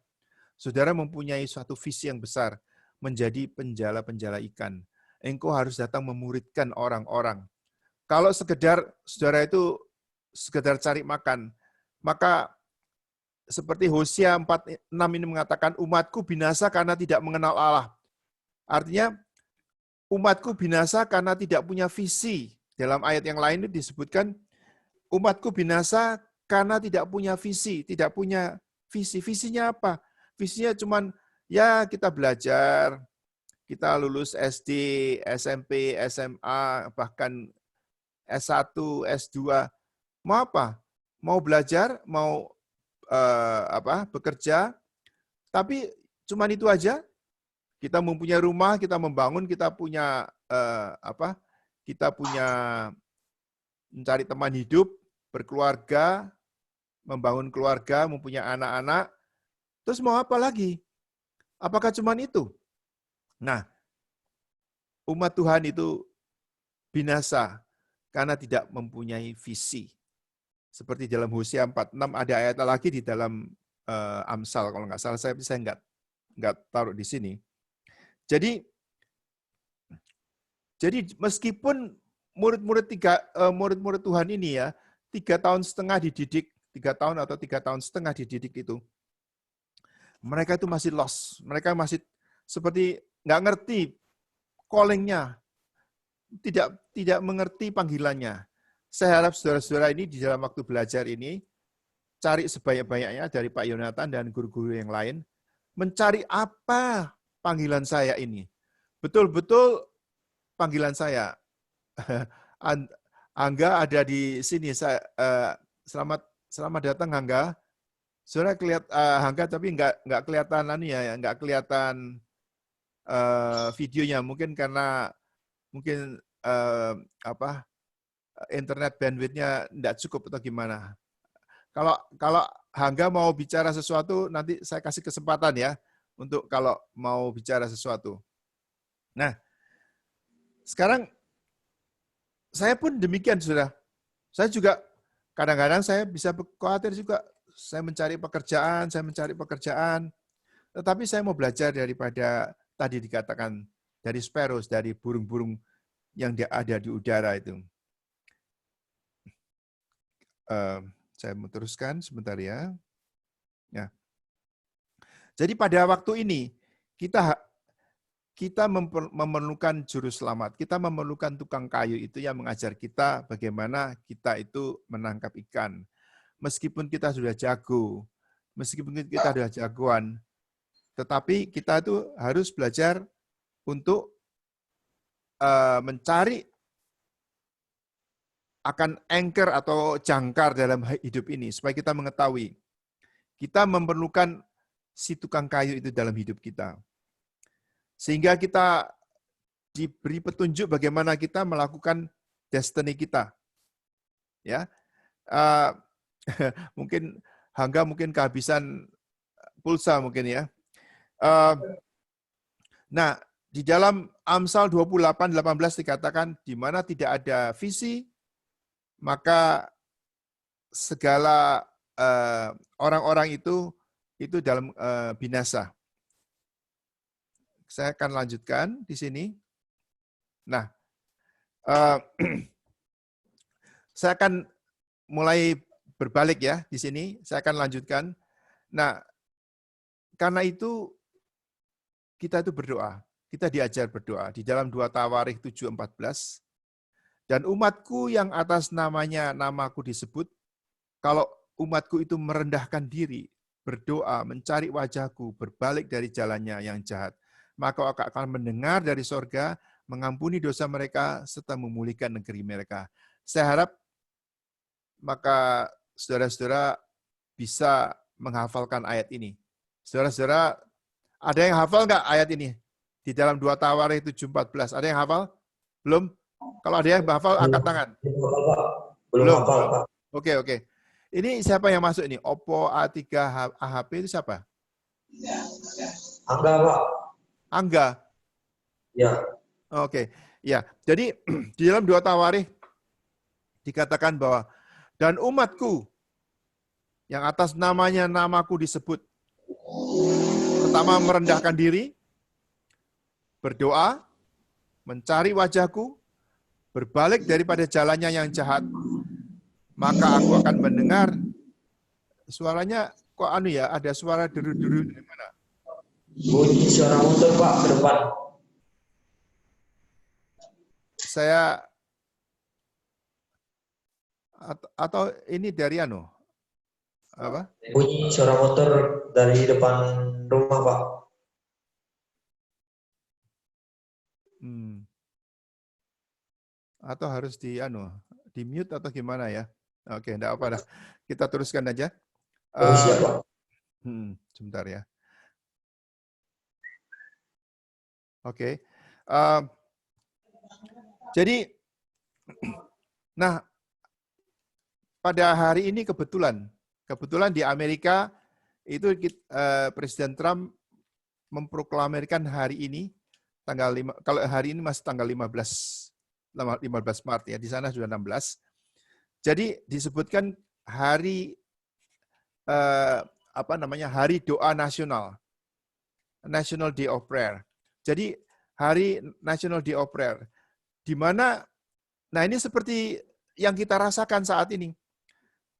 Saudara mempunyai suatu visi yang besar, menjadi penjala-penjala ikan. Engkau harus datang memuridkan orang-orang. Kalau sekedar saudara itu sekedar cari makan, maka seperti Hosea 4:6 ini mengatakan, umatku binasa karena tidak mengenal Allah. Artinya, umatku binasa karena tidak punya visi. Dalam ayat yang lain itu disebutkan, umatku binasa karena tidak punya visi, tidak punya visi. Visinya apa? Visinya cuman, ya kita belajar, kita lulus SD, SMP, SMA, bahkan S1, S2. Mau apa? Mau belajar, mau bekerja, tapi cuman itu aja. Kita mempunyai rumah, kita membangun, kita punya kita punya mencari teman hidup, berkeluarga, membangun keluarga, mempunyai anak-anak. Terus mau apa lagi? Apakah cuman itu? Nah, umat Tuhan itu binasa karena tidak mempunyai visi. Seperti dalam Hosea 4:6 ada ayat lagi di dalam Amsal kalau nggak salah, saya nggak taruh di sini. Jadi meskipun murid-murid Tuhan ini ya 3 tahun setengah dididik, 3 tahun atau 3 tahun setengah dididik itu, mereka itu masih lost, mereka masih seperti nggak ngerti calling-nya, tidak mengerti panggilannya. Saya harap saudara-saudara ini di dalam waktu belajar ini, cari sebanyak-banyaknya dari Pak Yonatan dan guru-guru yang lain, mencari apa panggilan saya ini. Betul-betul panggilan saya. Angga ada di sini. Selamat datang Angga. Saudara kelihatan Angga tapi nggak kelihatan nggak kelihatan videonya, mungkin karena internet bandwidth-nya tidak cukup atau gimana. Kalau Angga mau bicara sesuatu, nanti saya kasih kesempatan ya, untuk kalau mau bicara sesuatu. Nah, sekarang saya pun demikian, saudara. Saya juga kadang-kadang saya bisa khawatir juga, saya mencari pekerjaan, tetapi saya mau belajar daripada tadi dikatakan dari sparrows, dari burung-burung yang ada di udara itu. Saya mau teruskan sebentar ya. Jadi pada waktu ini kita memerlukan juru selamat. Kita memerlukan tukang kayu itu yang mengajar kita bagaimana kita itu menangkap ikan. Meskipun kita sudah jago, meskipun kita sudah jagoan, tetapi kita itu harus belajar untuk mencari akan anchor atau jangkar dalam hidup ini, supaya kita mengetahui kita memerlukan si tukang kayu itu dalam hidup kita. Sehingga kita diberi petunjuk bagaimana kita melakukan destiny kita. Ya, mungkin Angga kehabisan pulsa mungkin ya. Nah, di dalam Amsal 28:18 dikatakan, di mana tidak ada visi, maka segala orang-orang itu dalam binasa. Saya akan lanjutkan di sini. Nah, saya akan mulai berbalik ya di sini. Saya akan lanjutkan. Nah, karena itu kita itu berdoa. Kita diajar berdoa di dalam 2 Tawarikh 7:14. Dan umatku yang atas namanya namaku disebut, kalau umatku itu merendahkan diri, berdoa, mencari wajahku, berbalik dari jalannya yang jahat, maka aku akan mendengar dari sorga, mengampuni dosa mereka, serta memulihkan negeri mereka. Saya harap maka saudara-saudara bisa menghafalkan ayat ini. Saudara-saudara, ada yang hafal nggak ayat ini? Di dalam 2 Tawarikh 7:14. Ada yang hafal? Belum? Kalau ada yang hafal, angkat tangan. Belum hafal, Pak. Oke. Ini siapa yang masuk ini? Oppo A3 AHP itu siapa? Angga, Pak. Angga. Ya. Oke. Ya. Jadi di dalam 2 Tawarikh dikatakan bahwa dan umatku yang atas namanya namaku disebut. Pertama merendahkan diri, berdoa, mencari wajahku, berbalik daripada jalannya yang jahat, maka aku akan mendengar. Suaranya kok ada suara deru-deru dari mana? Bunyi suara motor Pak ke depan. Saya atau ini dari apa? Bunyi suara motor dari depan rumah Pak. Atau harus di mute atau gimana ya? Oke, enggak apa dah. Kita teruskan aja. Terus ya Pak. Sebentar ya. Oke. Jadi, nah, pada hari ini kebetulan di Amerika itu Presiden Trump memproklamirkan hari ini tanggal 5, kalau hari ini masih tanggal 15 Maret ya, di sana sudah 16. Jadi disebutkan hari Hari Doa Nasional, National Day of Prayer. Jadi hari National Day of Prayer, di mana, nah ini seperti yang kita rasakan saat ini.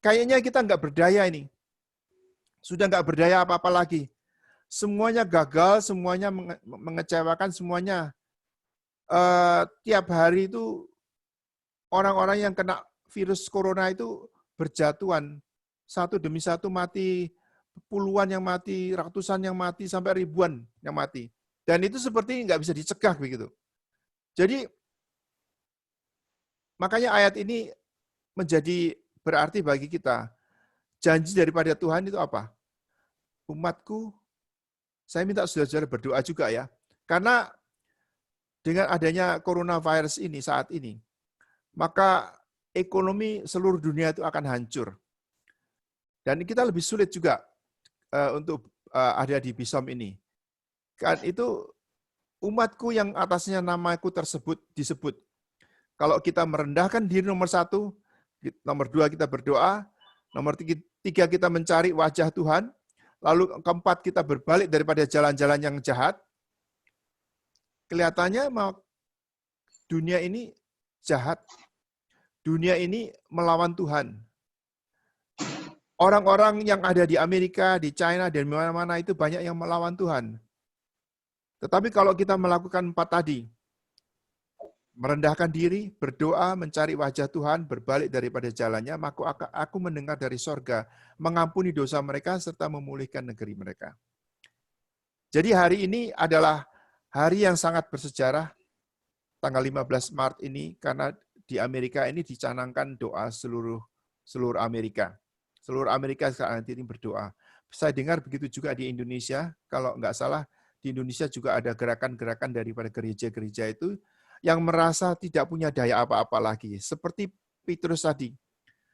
Kayaknya kita nggak berdaya ini. Sudah nggak berdaya apa-apa lagi. Semuanya gagal, semuanya mengecewakan, semuanya. Tiap hari itu orang-orang yang kena virus corona itu berjatuhan. Satu demi satu mati, puluhan yang mati, ratusan yang mati, sampai ribuan yang mati. Dan itu seperti nggak bisa dicegah begitu. Jadi, makanya ayat ini menjadi berarti bagi kita. Janji daripada Tuhan itu apa? Umatku, saya minta saudara-saudara berdoa juga ya. Karena dengan adanya coronavirus ini saat ini, maka ekonomi seluruh dunia itu akan hancur. Dan kita lebih sulit juga untuk ada di Bisom ini. Kan itu umatku yang atasnya namaku disebut. Kalau kita merendahkan diri nomor 1, nomor 2 kita berdoa, nomor 3 kita mencari wajah Tuhan, lalu keempat kita berbalik daripada jalan-jalan yang jahat, kelihatannya dunia ini jahat. Dunia ini melawan Tuhan. Orang-orang yang ada di Amerika, di China, dan mana-mana itu banyak yang melawan Tuhan. Tetapi kalau kita melakukan 4 tadi, merendahkan diri, berdoa, mencari wajah Tuhan, berbalik daripada jalannya, maka aku mendengar dari sorga, mengampuni dosa mereka, serta memulihkan negeri mereka. Jadi hari ini adalah hari yang sangat bersejarah, tanggal 15 Maret ini, karena di Amerika ini dicanangkan doa seluruh Amerika. Seluruh Amerika saat ini berdoa. Saya dengar begitu juga di Indonesia, kalau nggak salah, di Indonesia juga ada gerakan-gerakan daripada gereja-gereja itu, yang merasa tidak punya daya apa-apa lagi. Seperti Petrus tadi.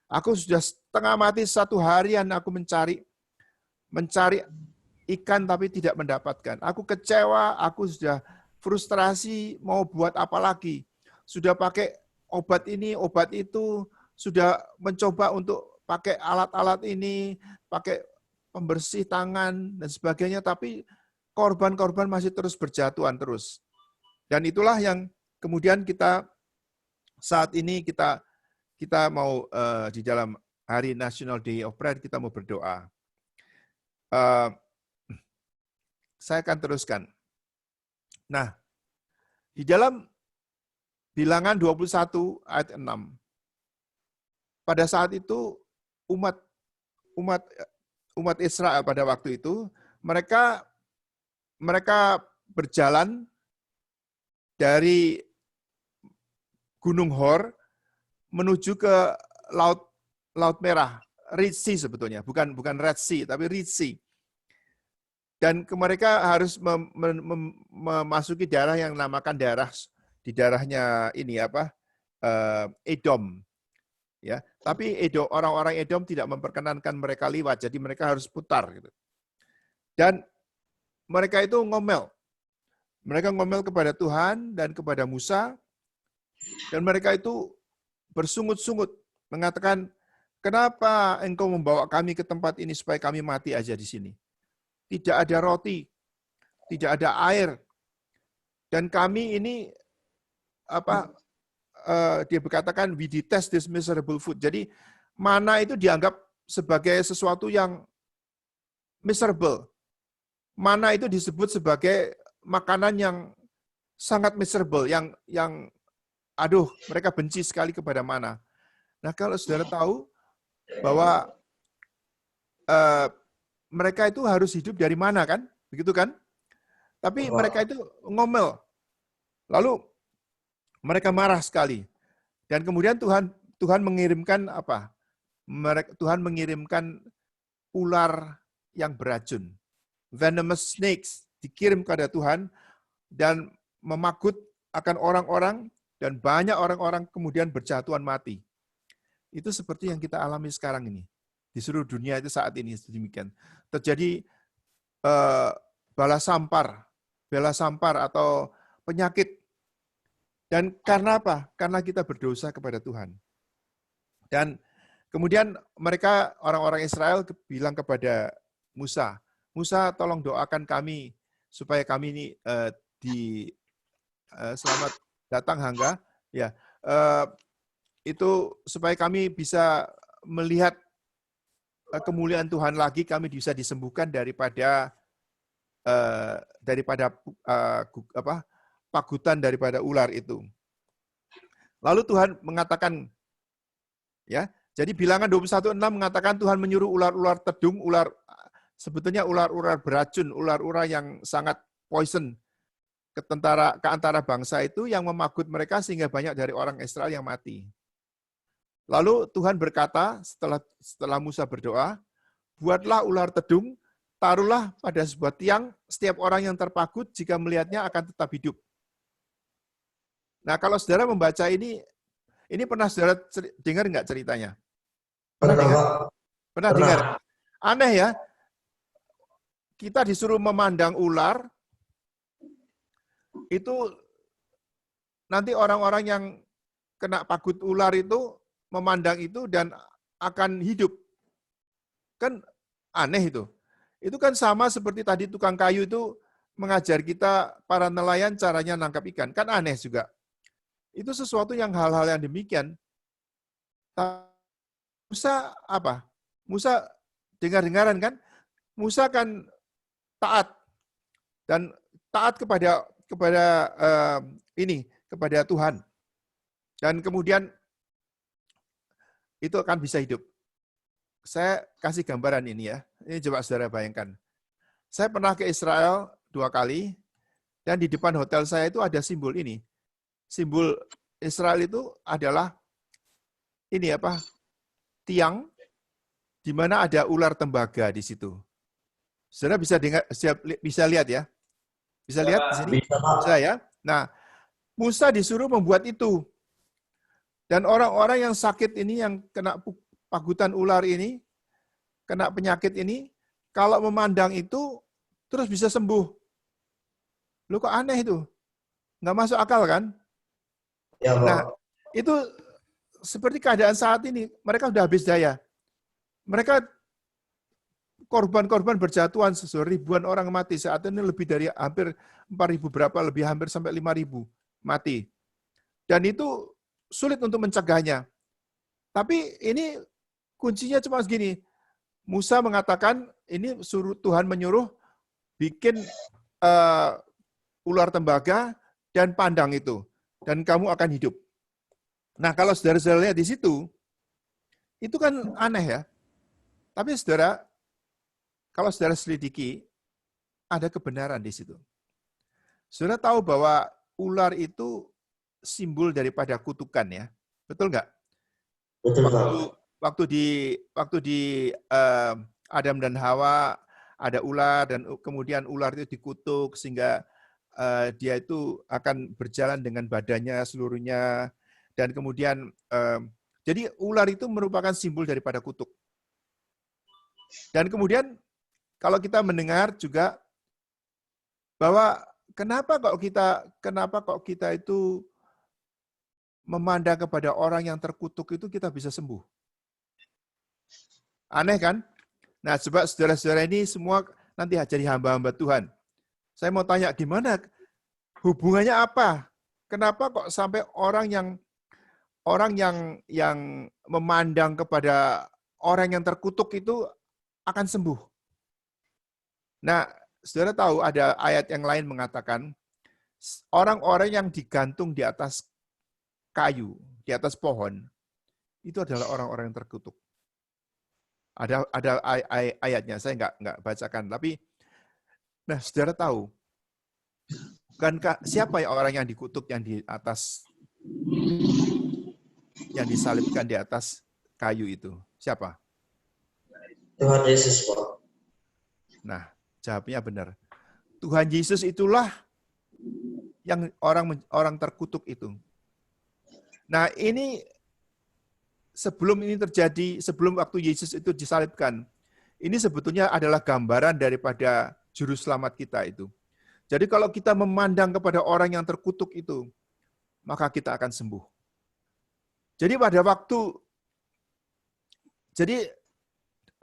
Aku sudah setengah mati 1 harian aku mencari ikan tapi tidak mendapatkan. Aku kecewa, aku sudah frustrasi, mau buat apa lagi. Sudah pakai obat ini, obat itu, sudah mencoba untuk pakai alat-alat ini, pakai pembersih tangan dan sebagainya, tapi korban-korban masih terus berjatuhan terus. Dan itulah yang kemudian kita saat ini kita mau di dalam hari National Day of Prayer kita mau berdoa. Saya akan teruskan. Nah, di dalam Bilangan 21 ayat 6, pada saat itu umat Israel pada waktu itu mereka berjalan dari Gunung Hor menuju ke Laut Merah, Red Sea sebetulnya, bukan Red Sea tapi Red Sea. Dan mereka harus memasuki daerah yang namakan daerahnya ini Edom. Ya, tapi orang-orang Edom tidak memperkenankan mereka lewat, jadi mereka harus putar gitu. Dan mereka itu ngomel. Mereka ngomel kepada Tuhan dan kepada Musa, dan mereka itu bersungut-sungut mengatakan, kenapa engkau membawa kami ke tempat ini supaya kami mati aja di sini? Tidak ada roti, tidak ada air, dan kami ini dia berkatakan we detest this miserable food. Jadi mana itu dianggap sebagai sesuatu yang miserable. Mana itu disebut sebagai makanan yang sangat miserable, yang aduh, mereka benci sekali kepada mana. Nah, kalau saudara tahu bahwa mereka itu harus hidup dari mana kan? Begitu kan? Tapi mereka itu ngomel. Lalu mereka marah sekali. Dan kemudian Tuhan mengirimkan apa? Tuhan mengirimkan ular yang beracun. Venomous snakes dikirim kepada Tuhan dan memagut akan orang-orang, dan banyak orang-orang kemudian berjatuhan mati. Itu seperti yang kita alami sekarang ini. Di seluruh dunia itu saat ini demikian. Terjadi bala sampar atau penyakit. Dan karena apa? Karena kita berdosa kepada Tuhan. Dan kemudian mereka, orang-orang Israel, bilang kepada Musa, Musa, tolong doakan kami supaya kami ini selamat datang Hangga, ya, itu supaya kami bisa melihat kemuliaan Tuhan lagi, kami bisa disembuhkan daripada pagutan daripada ular itu. Lalu Tuhan mengatakan, ya, jadi Bilangan 21:6 mengatakan Tuhan menyuruh ular-ular tedung, sebetulnya ular-ular beracun, ular-ular yang sangat poison ke antara bangsa itu yang memagut mereka sehingga banyak dari orang Israel yang mati. Lalu Tuhan berkata setelah Musa berdoa, buatlah ular tedung, taruhlah pada sebuah tiang, setiap orang yang terpagut jika melihatnya akan tetap hidup. Nah, kalau saudara membaca ini pernah saudara dengar nggak ceritanya? Pernah dengar? Aneh ya, kita disuruh memandang ular, itu nanti orang-orang yang kena pagut ular itu memandang itu dan akan hidup. Kan aneh itu. Itu kan sama seperti tadi tukang kayu itu mengajar kita para nelayan caranya nangkap ikan. Kan aneh juga. Itu sesuatu yang hal-hal yang demikian. Musa apa? Musa dengar-dengaran kan? Musa kan taat dan taat kepada Tuhan. Dan kemudian itu akan bisa hidup. Saya kasih gambaran ini ya. Ini coba saudara bayangkan. Saya pernah ke Israel 2 kali dan di depan hotel saya itu ada simbol ini. Simbol Israel itu adalah ini apa? Tiang di mana ada ular tembaga di situ. Saudara bisa lihat ya? Bisa lihat di sini? Bisa ya? Nah, Musa disuruh membuat itu. Dan orang-orang yang sakit ini, yang kena pagutan ular ini, kena penyakit ini, kalau memandang itu, terus bisa sembuh. Loh kok aneh itu? Nggak masuk akal kan? Ya, Pak. Nah, itu seperti keadaan saat ini. Mereka sudah habis daya. Mereka korban-korban berjatuhan, ribuan orang mati. Saat ini lebih dari hampir 4.000 berapa, lebih hampir sampai 5.000 mati. Dan itu sulit untuk mencegahnya. Tapi ini kuncinya cuma segini. Musa mengatakan, ini Tuhan menyuruh bikin ular tembaga dan pandang itu. Dan kamu akan hidup. Nah, kalau saudara-saudara lihat di situ, itu kan aneh ya. Tapi saudara, kalau saudara selidiki, ada kebenaran di situ. Saudara tahu bahwa ular itu simbol daripada kutukan ya. Betul nggak? Betul, Pak. Waktu di Adam dan Hawa ada ular dan kemudian ular itu dikutuk sehingga dia itu akan berjalan dengan badannya seluruhnya dan kemudian jadi ular itu merupakan simbol daripada kutuk. Dan kemudian kalau kita mendengar juga bahwa kenapa kok kita itu memandang kepada orang yang terkutuk itu kita bisa sembuh. Aneh kan? Nah, sebab saudara-saudara ini semua nanti jadi hamba-hamba Tuhan. Saya mau tanya, gimana hubungannya apa? Kenapa kok sampai orang yang memandang kepada orang yang terkutuk itu akan sembuh? Nah, saudara tahu ada ayat yang lain mengatakan orang-orang yang digantung di atas kayu, di atas pohon, itu adalah orang-orang yang terkutuk. Ada ayatnya, saya nggak bacakan, tapi nah saudara tahu, bukankah siapa orang yang dikutuk yang di atas, yang disalibkan di atas kayu itu? Siapa? Tuhan Yesus, Pak. Nah, jawabnya benar. Tuhan Yesus itulah yang orang terkutuk itu. Nah, ini sebelum ini terjadi, sebelum waktu Yesus itu disalibkan, ini sebetulnya adalah gambaran daripada juru selamat kita itu. Jadi kalau kita memandang kepada orang yang terkutuk itu, maka kita akan sembuh. Jadi pada waktu, jadi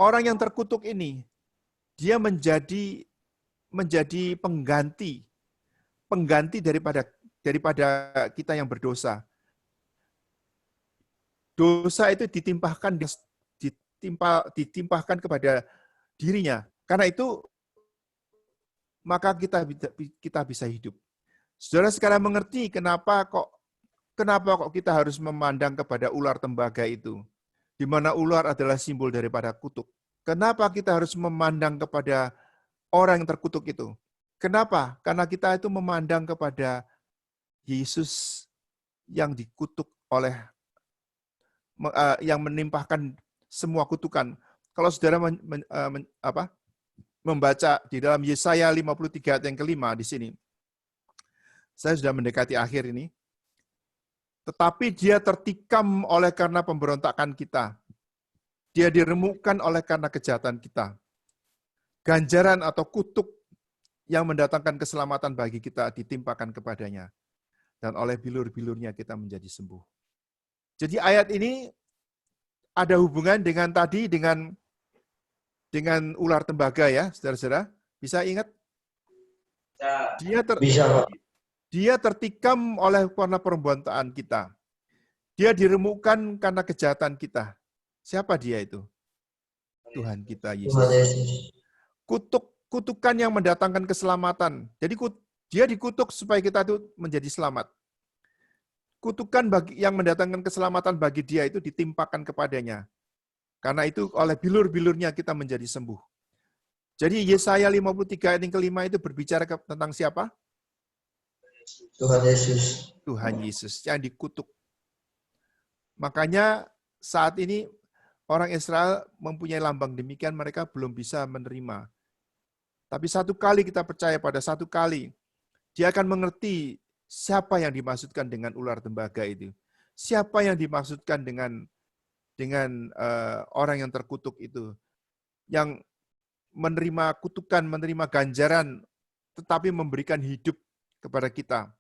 orang yang terkutuk ini, dia menjadi pengganti daripada kita yang berdosa. Dosa itu ditimpahkan kepada dirinya. Karena itu maka kita bisa hidup. Saudara sekarang mengerti kenapa kok kita harus memandang kepada ular tembaga itu, di mana ular adalah simbol daripada kutuk. Kenapa kita harus memandang kepada orang yang terkutuk itu? Kenapa? Karena kita itu memandang kepada Yesus yang dikutuk oleh yang menimpahkan semua kutukan. Kalau saudara membaca di dalam Yesaya 53 ayat yang kelima di sini, saya sudah mendekati akhir ini. Tetapi dia tertikam oleh karena pemberontakan kita. Dia diremukkan oleh karena kejahatan kita. Ganjaran atau kutuk yang mendatangkan keselamatan bagi kita ditimpakan kepadanya. Dan oleh bilur-bilurnya kita menjadi sembuh. Jadi ayat ini ada hubungan dengan tadi, dengan ular tembaga ya, saudara-saudara. Bisa ingat? Dia tertikam oleh karena perbuatan kita. Dia diremukkan karena kejahatan kita. Siapa dia itu? Tuhan kita, Yesus. Kutukan yang mendatangkan keselamatan. Jadi dia dikutuk supaya kita itu menjadi selamat. Kutukan yang mendatangkan keselamatan bagi dia itu ditimpakan kepadanya. Karena itu oleh bilur-bilurnya kita menjadi sembuh. Jadi Yesaya 53 ayat yang kelima itu berbicara tentang siapa? Tuhan Yesus. Tuhan Yesus yang dikutuk. Makanya saat ini orang Israel mempunyai lambang demikian, mereka belum bisa menerima. Tapi satu kali kita percaya pada satu kali, dia akan mengerti siapa yang dimaksudkan dengan ular tembaga itu. Siapa yang dimaksudkan dengan orang yang terkutuk itu. Yang menerima kutukan, menerima ganjaran, tetapi memberikan hidup kepada kita.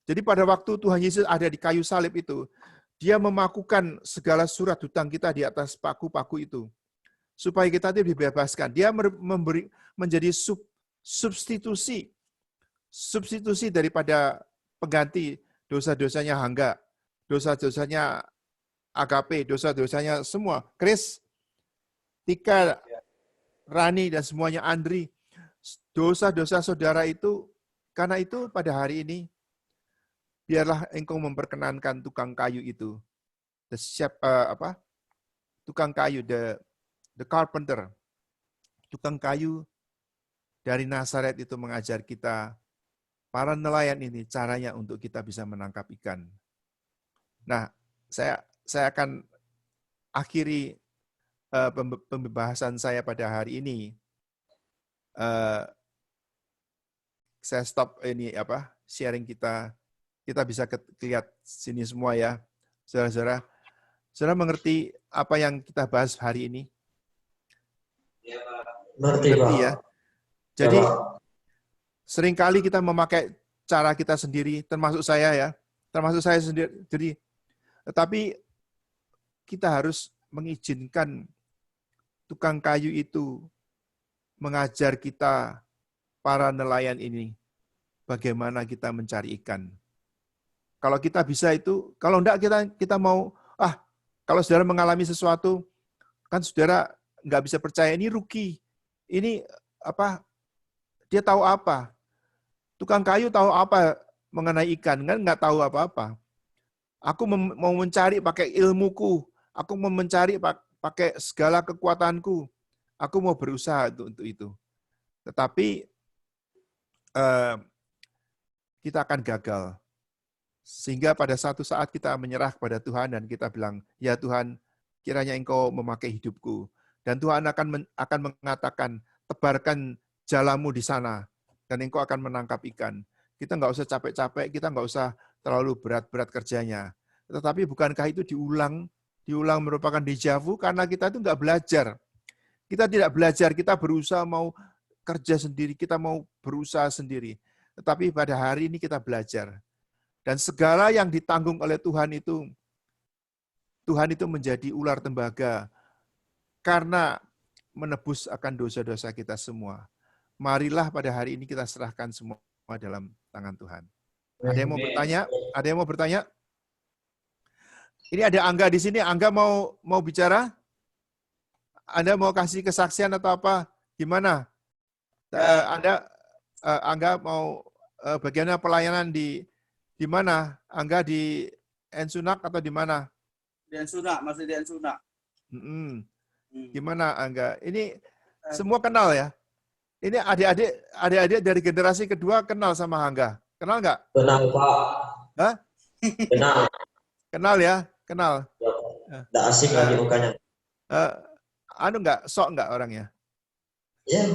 Jadi pada waktu Tuhan Yesus ada di kayu salib itu, dia memakukan segala surat hutang kita di atas paku-paku itu. Supaya kita dibebaskan. Dia menjadi substitusi daripada pengganti dosa-dosanya Hangga, dosa-dosanya AKP, dosa-dosanya semua. Chris, Tika, Rani, dan semuanya Andri. Dosa-dosa saudara itu, karena itu pada hari ini, biarlah engkau memperkenankan tukang kayu itu. Tukang kayu, the carpenter. Tukang kayu dari Nazaret itu mengajar kita, para nelayan ini, caranya untuk kita bisa menangkap ikan. Nah, saya akan akhiri pembahasan saya pada hari ini. Saya stop ini sharing kita. Kita bisa lihat sini semua ya, saudara-saudara. Saudara mengerti apa yang kita bahas hari ini? Mengerti, Pak. Ya. Jadi seringkali kita memakai cara kita sendiri, termasuk saya sendiri. Jadi, tetapi kita harus mengizinkan tukang kayu itu mengajar kita, para nelayan ini, bagaimana kita mencari ikan. Kalau kita bisa itu, kalau enggak kita mau, kalau saudara mengalami sesuatu, kan saudara nggak bisa percaya, ini rugi. Ini dia tahu apa? Tukang kayu tahu apa mengenai ikan? Kan nggak tahu apa-apa. Aku mau mencari pakai ilmuku, aku mau mencari pakai segala kekuatanku, aku mau berusaha untuk itu. Tetapi kita akan gagal. Sehingga pada satu saat kita menyerah kepada Tuhan dan kita bilang, ya Tuhan, kiranya Engkau memakai hidupku. Dan Tuhan akan mengatakan, tebarkan jalamu di sana, dan Engkau akan menangkap ikan. Kita nggak usah capek-capek, kita nggak usah terlalu berat-berat kerjanya. Tetapi bukankah itu diulang merupakan deja vu, karena kita itu nggak belajar. Kita tidak belajar, kita berusaha mau kerja sendiri, kita mau berusaha sendiri. Tetapi pada hari ini kita belajar. Dan segala yang ditanggung oleh Tuhan itu menjadi ular tembaga karena menebus akan dosa-dosa kita semua. Marilah pada hari ini kita serahkan semua dalam tangan Tuhan. Ada yang mau bertanya? Ada yang mau bertanya? Ini ada Angga di sini. Angga mau bicara? Anda mau kasih kesaksian atau apa? Gimana? Angga mau bagaimana pelayanan di mana? Angga di Ensunak atau di mana? Di Ensunak, masih di Ensunak. Gimana Angga? Ini semua kenal ya? Ini adik-adik dari generasi kedua kenal sama Angga? Kenal nggak? Kenal, Pak. Hah? Kenal. Kenal ya? Kenal. Nggak asing lagi mukanya. Nggak? Sok nggak orangnya? Ya.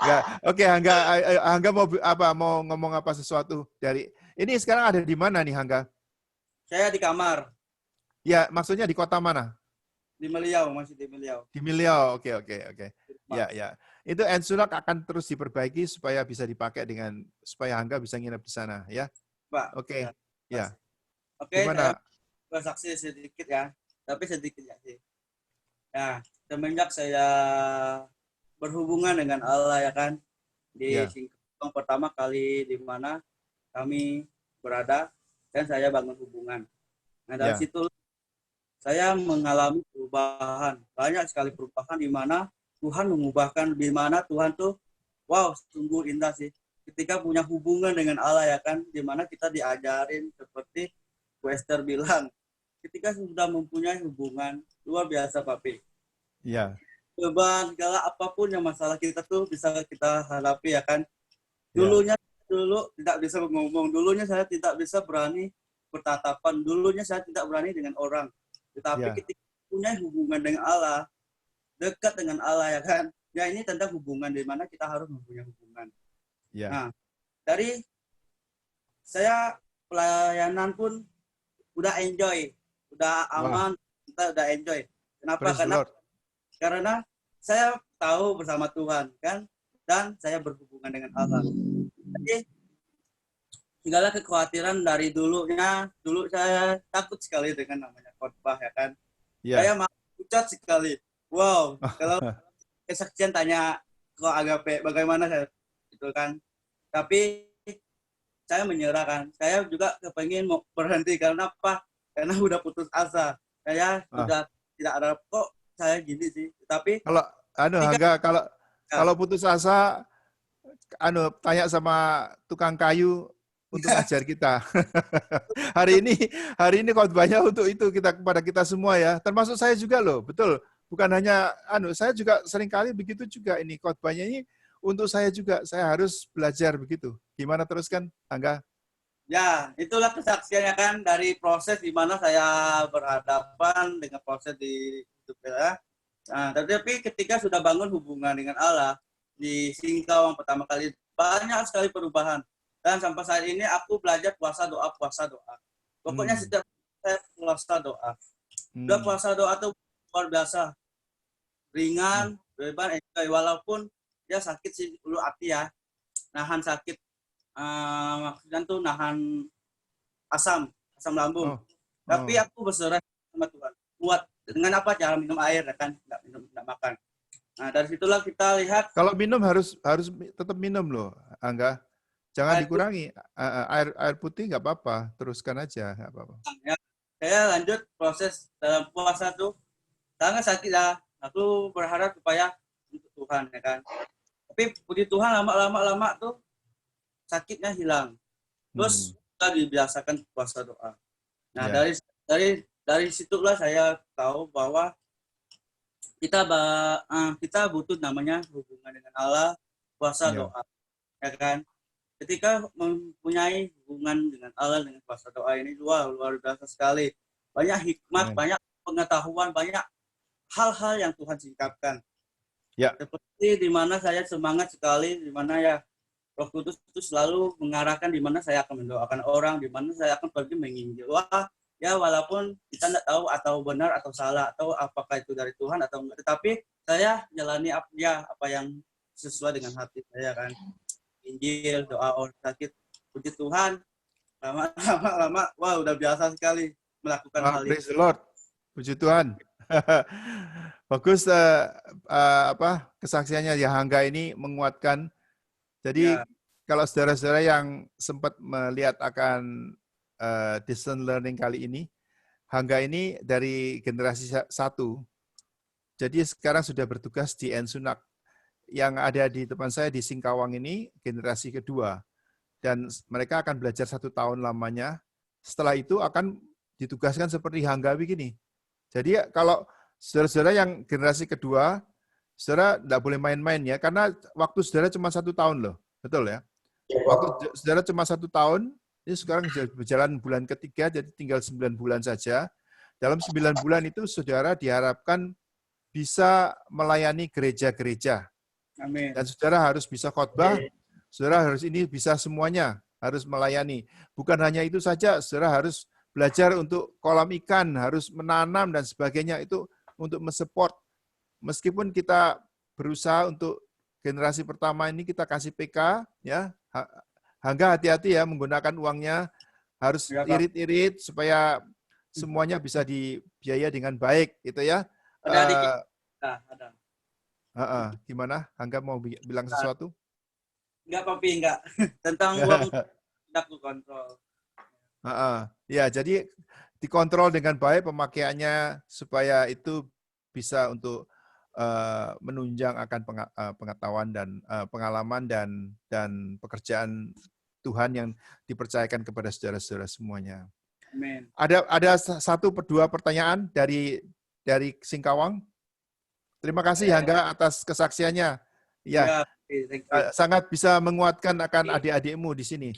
Nggak. Oke, Angga mau ngomong apa sesuatu dari ini sekarang ada di mana nih Angga? Saya di kamar. Ya, maksudnya di kota mana? Di Meliau, masih di Meliau. Di Meliau, oke. Ya. Itu Ensunak akan terus diperbaiki supaya bisa dipakai supaya Angga bisa nginep di sana, ya. Pak. Oke. Ya. Oke, Gimana? saya bersaksi sedikit ya, tapi sedikit ya sih. Ya, semenjak saya berhubungan dengan Allah ya kan, di Singkawang pertama kali di mana kami berada dan saya bangun hubungan. Nah dari situ saya mengalami perubahan, banyak sekali perubahan di mana Tuhan mengubahkan, di mana Tuhan tuh wow sungguh indah sih ketika punya hubungan dengan Allah ya kan, di mana kita diajarin seperti Wester bilang, ketika sudah mempunyai hubungan luar biasa Papi. Iya. Beban segala apapun yang masalah kita tuh bisa kita hadapi ya kan. Dulu tidak bisa ngomong, dulunya saya tidak bisa berani bertatapan, dulunya saya tidak berani dengan orang. Tetapi ketika punya hubungan dengan Allah, dekat dengan Allah ya kan. Ya ini tentang hubungan, di mana kita harus mempunyai hubungan. Yeah. Nah, dari saya pelayanan pun udah enjoy, udah aman, kita udah enjoy. Kenapa? Karena saya tahu bersama Tuhan kan, dan saya berhubungan dengan Allah. Jadi segala kekhawatiran dari dulu saya takut sekali dengan namanya khotbah ya kan. Saya malah pucat sekali. Wow, kalau kesaksian tanya ke Agape bagaimana saya itu kan. Tapi saya menyerah kan. Saya juga kepengen mau berhenti karena apa? Karena udah putus asa. Saya udah tidak ada kok saya gini sih. Tapi kalau putus asa tanya sama tukang kayu untuk ajar kita. hari ini khotbahnya untuk itu kepada kita semua ya. Termasuk saya juga loh, betul. Bukan hanya saya juga seringkali begitu juga ini khotbahnya ini untuk saya juga. Saya harus belajar begitu. Gimana terus kan, Angga? Ya, itulah kesaksiannya kan dari proses di mana saya berhadapan dengan proses di hidup saya. Nah, tapi ketika sudah bangun hubungan dengan Allah di Singkawang pertama kali, banyak sekali perubahan. Dan sampai saat ini aku belajar puasa doa. Pokoknya setiap saya puasa doa. Udah puasa doa tuh luar biasa. Ringan, bebas, walaupun dia sakit sih dulu hati ya. Nahan sakit. Maksudnya tuh nahan asam lambung. Tapi aku berserah sama Tuhan. Kuat dengan apa cara minum air ya kan, nggak makan. Nah dari situlah kita lihat Kalau minum harus tetap minum loh, Angga. Jangan Air dikurangi. Air putih nggak apa-apa, teruskan aja nggak apa-apa. ya. Saya lanjut proses dalam puasa tuh sangat sakit lah. Aku berharap supaya untuk Tuhan ya kan. Tapi puji Tuhan lama tuh sakitnya hilang. Terus kita dibiasakan puasa doa. Nah Ya. dari situlah saya tahu bahwa kita butuh namanya hubungan dengan Allah, puasa Ya. doa, ya kan? Ketika mempunyai hubungan dengan Allah dengan puasa doa ini luar biasa sekali. Banyak hikmat, Amen. banyak pengetahuan, banyak hal-hal yang Tuhan singkapkan. Ya. Seperti di mana saya semangat sekali, di mana ya Roh Kudus itu selalu mengarahkan di mana saya akan mendoakan orang, di mana saya akan pergi menginjil. Wah, ya walaupun kita tidak tahu atau benar atau salah atau apakah itu dari Tuhan atau enggak, tetapi saya jalani apa yang sesuai dengan hati saya kan. Injil, doa orang sakit, puji Tuhan, lama, wah udah biasa sekali melakukan hal itu. Praise the Lord. Puji Tuhan. Bagus kesaksiannya ya Hangga ini menguatkan. Jadi Ya. kalau saudara-saudara yang sempat melihat akan distance learning kali ini, Hangga ini dari generasi 1. Jadi sekarang sudah bertugas di Ensunak. Yang ada di depan saya di Singkawang ini generasi kedua. Dan mereka akan belajar 1 tahun lamanya. Setelah itu akan ditugaskan seperti Hangga begini. Jadi kalau saudara-saudara yang generasi kedua, saudara tidak boleh main-main ya, karena waktu saudara cuma 1 tahun loh. Betul ya? Waktu saudara cuma 1 tahun, ini sekarang berjalan bulan ketiga, jadi tinggal 9 bulan saja. Dalam 9 bulan itu saudara diharapkan bisa melayani gereja-gereja. Amin. Dan saudara harus bisa khotbah, saudara harus ini bisa semuanya, harus melayani. Bukan hanya itu saja, saudara harus belajar untuk kolam ikan, harus menanam dan sebagainya, itu untuk mensupport. Meskipun kita berusaha untuk generasi pertama ini kita kasih PK, ya, Hangga hati-hati ya menggunakan uangnya, harus Ya, Pak. irit-irit supaya semuanya bisa dibiaya dengan baik, gitu ya. Ada dikit. Ada. Gimana? Hangga mau bilang sesuatu? Enggak, Papi, enggak. Tentang uang tidak kontrol. Ya, jadi dikontrol dengan baik pemakaiannya supaya itu bisa untuk menunjang akan pengetahuan dan pengalaman dan pekerjaan Tuhan yang dipercayakan kepada saudara-saudara semuanya. Amin. Ada 1-2 pertanyaan dari Singkawang. Terima kasih Hangga atas kesaksiannya. Ya, thank you. sangat bisa menguatkan akan adik-adikmu di sini.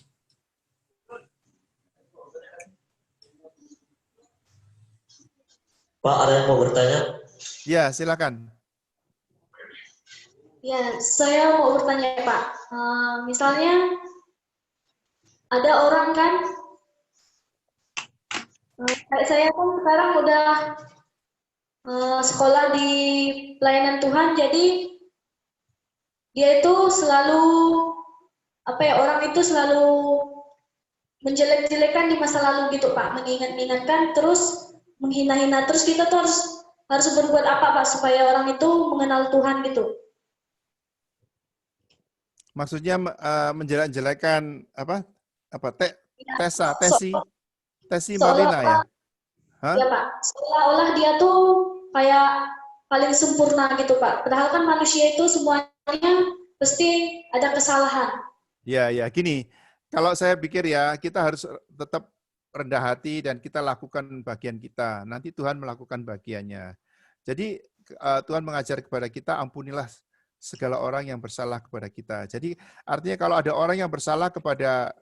Pak, ada yang mau bertanya? Ya, silakan. Ya, saya mau bertanya Pak. Misalnya ada orang kan, kayak saya kan sekarang udah sekolah di pelayanan Tuhan, jadi dia itu selalu orang itu selalu menjelek-jelekan di masa lalu gitu Pak, mengingat-ingatkan terus menghina-hina, terus kita tuh harus berbuat apa Pak supaya orang itu mengenal Tuhan gitu. Maksudnya menjelek-jelekan Tesi Marlina ya? Ya Pak, seolah-olah dia tuh kayak paling sempurna gitu Pak. Padahal kan manusia itu semuanya pasti ada kesalahan. Ya, gini. Kalau saya pikir ya, kita harus tetap rendah hati dan kita lakukan bagian kita. Nanti Tuhan melakukan bagiannya. Jadi Tuhan mengajar kepada kita, ampunilah segala orang yang bersalah kepada kita. Jadi artinya kalau ada orang yang bersalah kepada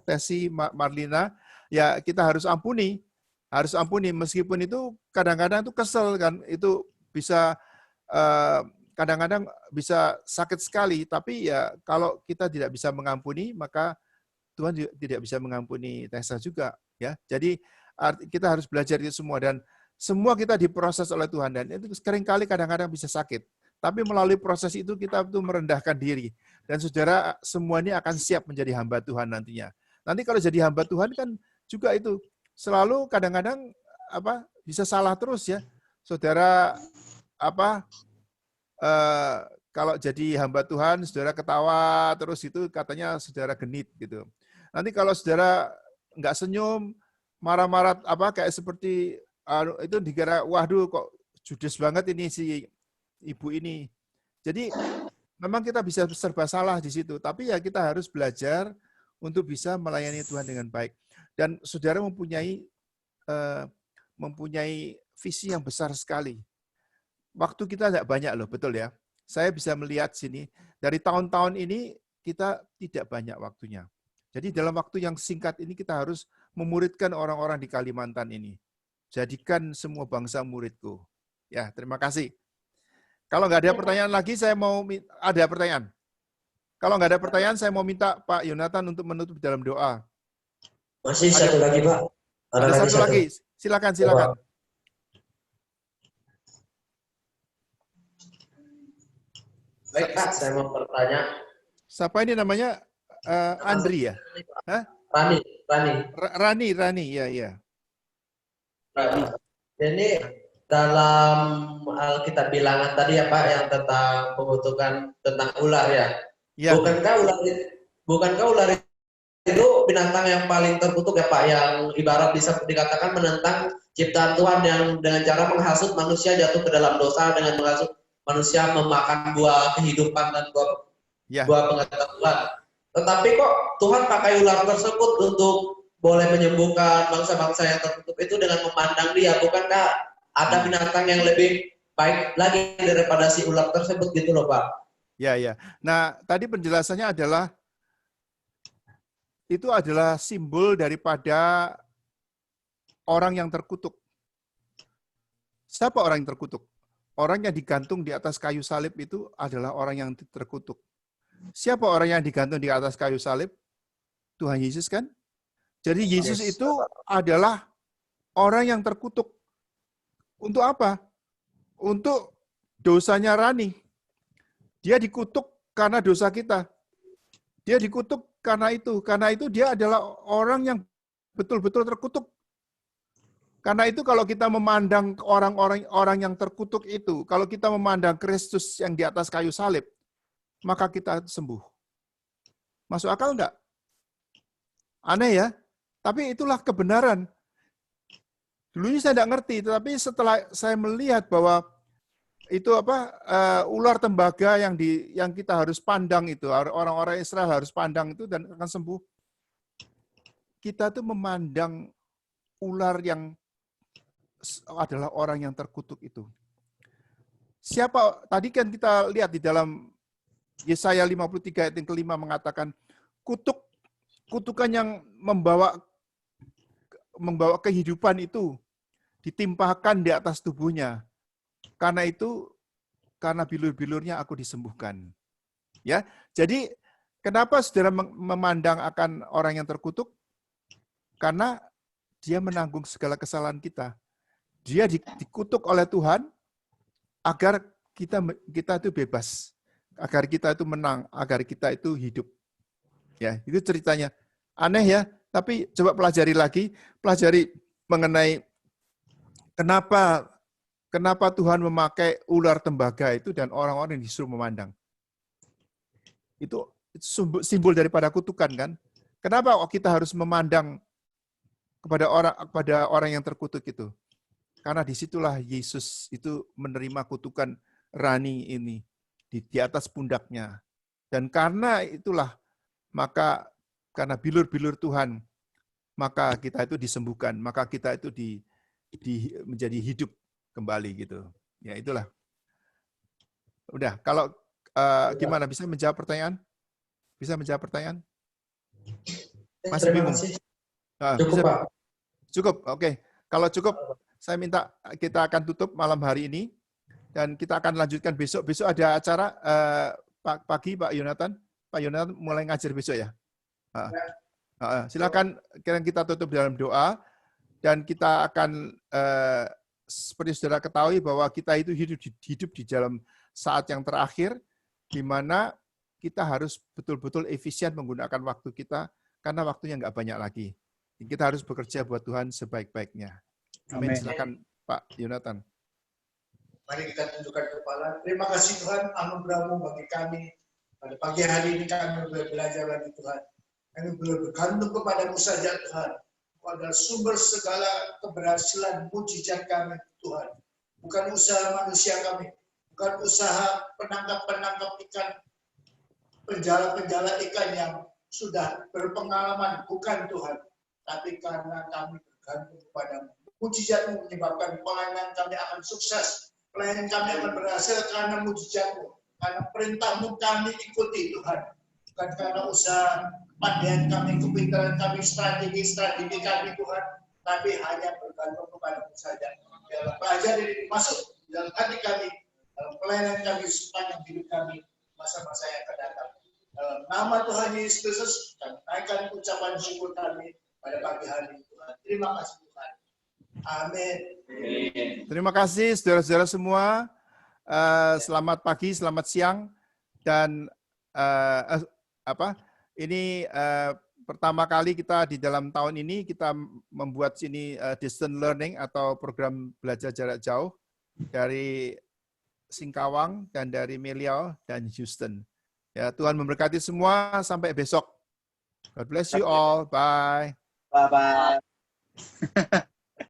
Tesi Marlina, ya kita harus ampuni. Harus ampuni meskipun itu kadang-kadang itu kesel kan, itu bisa kadang-kadang bisa sakit sekali, tapi ya kalau kita tidak bisa mengampuni, maka Tuhan tidak bisa mengampuni Tessa juga, ya. Jadi kita harus belajar itu semua dan semua kita diproses oleh Tuhan dan itu seringkali kadang-kadang bisa sakit. Tapi melalui proses itu kita tuh merendahkan diri dan saudara semua ini akan siap menjadi hamba Tuhan nantinya. Nanti kalau jadi hamba Tuhan kan juga itu selalu kadang-kadang bisa salah terus ya. Saudara kalau jadi hamba Tuhan, saudara ketawa terus itu katanya saudara genit gitu. Nanti kalau saudara nggak senyum, marah-marah kayak seperti itu dikira waduh kok judes banget ini si ibu ini. Jadi memang kita bisa serba salah di situ, tapi ya kita harus belajar untuk bisa melayani Tuhan dengan baik. Dan saudara mempunyai visi yang besar sekali. Waktu kita tidak banyak loh, betul ya. Saya bisa melihat sini, dari tahun-tahun ini kita tidak banyak waktunya. Jadi dalam waktu yang singkat ini kita harus memuridkan orang-orang di Kalimantan ini. Jadikan semua bangsa muridku. Ya, terima kasih. Kalau nggak ada pertanyaan lagi, saya mau ada pertanyaan. Kalau nggak ada pertanyaan, saya mau minta Pak Yonatan untuk menutup dalam doa. Masih satu lagi, Pak. Ada satu lagi. Silakan. Baik Pak, saya mau bertanya. Siapa ini namanya? Andri ya? Hah? Rani, ya. Ini dalam Alkitab bilangan tadi ya Pak, yang tentang pembentukan tentang ular ya. Ya. Bukankah ular itu binatang yang paling terkutuk ya Pak, yang ibarat bisa dikatakan menentang ciptaan Tuhan yang dengan cara menghasut manusia jatuh ke dalam dosa, dengan menghasut manusia memakan buah kehidupan dan buah pengetahuan. Tetapi kok Tuhan pakai ular tersebut untuk boleh menyembuhkan bangsa-bangsa yang tertutup itu dengan memandang dia? Bukankah ada binatang yang lebih baik lagi daripada si ular tersebut gitu loh Pak? Ya. Nah, tadi penjelasannya adalah itu adalah simbol daripada orang yang terkutuk. Siapa orang yang terkutuk? Orang yang digantung di atas kayu salib itu adalah orang yang terkutuk. Siapa orang yang digantung di atas kayu salib? Tuhan Yesus kan? Jadi Yesus itu adalah orang yang terkutuk. Untuk apa? Untuk dosanya Rani. Dia dikutuk karena dosa kita. Dia dikutuk karena itu dia adalah orang yang betul-betul terkutuk. Karena itu kalau kita memandang orang yang terkutuk itu, kalau kita memandang Kristus yang di atas kayu salib, maka kita sembuh. Masuk akal enggak? Aneh ya? Tapi itulah kebenaran. Dulunya saya enggak ngerti, tetapi setelah saya melihat bahwa itu ular tembaga yang kita harus pandang itu, orang-orang Israel harus pandang itu dan akan sembuh. Kita tuh memandang ular yang adalah orang yang terkutuk itu. Siapa? Tadi kan kita lihat di dalam Yesaya 53 ayat yang kelima mengatakan kutukan yang membawa kehidupan itu ditimpakan di atas tubuhnya. Karena bilur-bilurnya aku disembuhkan. Ya, jadi kenapa saudara memandang akan orang yang terkutuk? Karena dia menanggung segala kesalahan kita. Dia dikutuk oleh Tuhan agar kita itu bebas, agar kita itu menang, agar kita itu hidup. Ya, itu ceritanya. Aneh ya, tapi coba pelajari mengenai kenapa Tuhan memakai ular tembaga itu dan orang-orang yang disuruh memandang. Itu simbol daripada kutukan kan? Kenapa kita harus memandang kepada orang yang terkutuk itu? Karena disitulah Yesus itu menerima kutukan Rani ini di atas pundaknya. Dan karena itulah, karena bilur-bilur Tuhan, maka kita itu disembuhkan, maka kita itu menjadi hidup kembali gitu. Ya itulah. Udah, kalau gimana bisa menjawab pertanyaan? Bisa menjawab pertanyaan? Masih bingung? Cukup, Pak. Cukup, oke. Kalau cukup, saya minta kita akan tutup malam hari ini dan kita akan lanjutkan besok. Besok ada acara pagi Pak Yonatan. Pak Yonatan mulai ngajar besok ya. Silakan kita tutup dalam doa dan kita akan seperti saudara ketahui bahwa kita itu hidup di dalam saat yang terakhir di mana kita harus betul-betul efisien menggunakan waktu kita karena waktunya nggak banyak lagi. Kita harus bekerja buat Tuhan sebaik-baiknya. Amin. Silakan Pak Yonatan. Mari kita tundukkan kepala. Terima kasih Tuhan anugerah-Mu bagi kami. Pada pagi hari ini kami boleh belajar lagi Tuhan. Kami boleh bergantung kepadamu saja Tuhan. Engkau adalah sumber segala keberhasilan mujizat kami Tuhan. Bukan usaha manusia kami. Bukan usaha penangkap-penangkap ikan. Penjala-penjala ikan yang sudah berpengalaman. Bukan Tuhan. Tapi karena kami bergantung kepadamu. Mujizat-Mu menyebabkan pelayanan kami akan sukses. Pelayanan kami akan berhasil karena mujizat-Mu. Karena perintah-Mu kami ikuti Tuhan. Bukan karena usaha kepandaian kami, kepintaran kami, strategi kami Tuhan. Tapi hanya bergantung kepada-Mu saja. Dalam pelajaran ini masuk dalam hati kami. Dalam pelayanan kami sepanjang hidup kami. Masa-masa yang akan datang. Dalam nama Tuhan Yesus Kristus, kami naikkan ucapan syukur kami pada pagi hari Tuhan. Terima kasih Tuhan. Amin. Terima kasih saudara-saudara semua. Selamat pagi, selamat siang, dan ini pertama kali kita di dalam tahun ini kita membuat sini distance learning atau program belajar jarak jauh dari Singkawang dan dari Meliau dan Houston. Ya, Tuhan memberkati semua. Sampai besok. God bless you all. Bye. Bye-bye.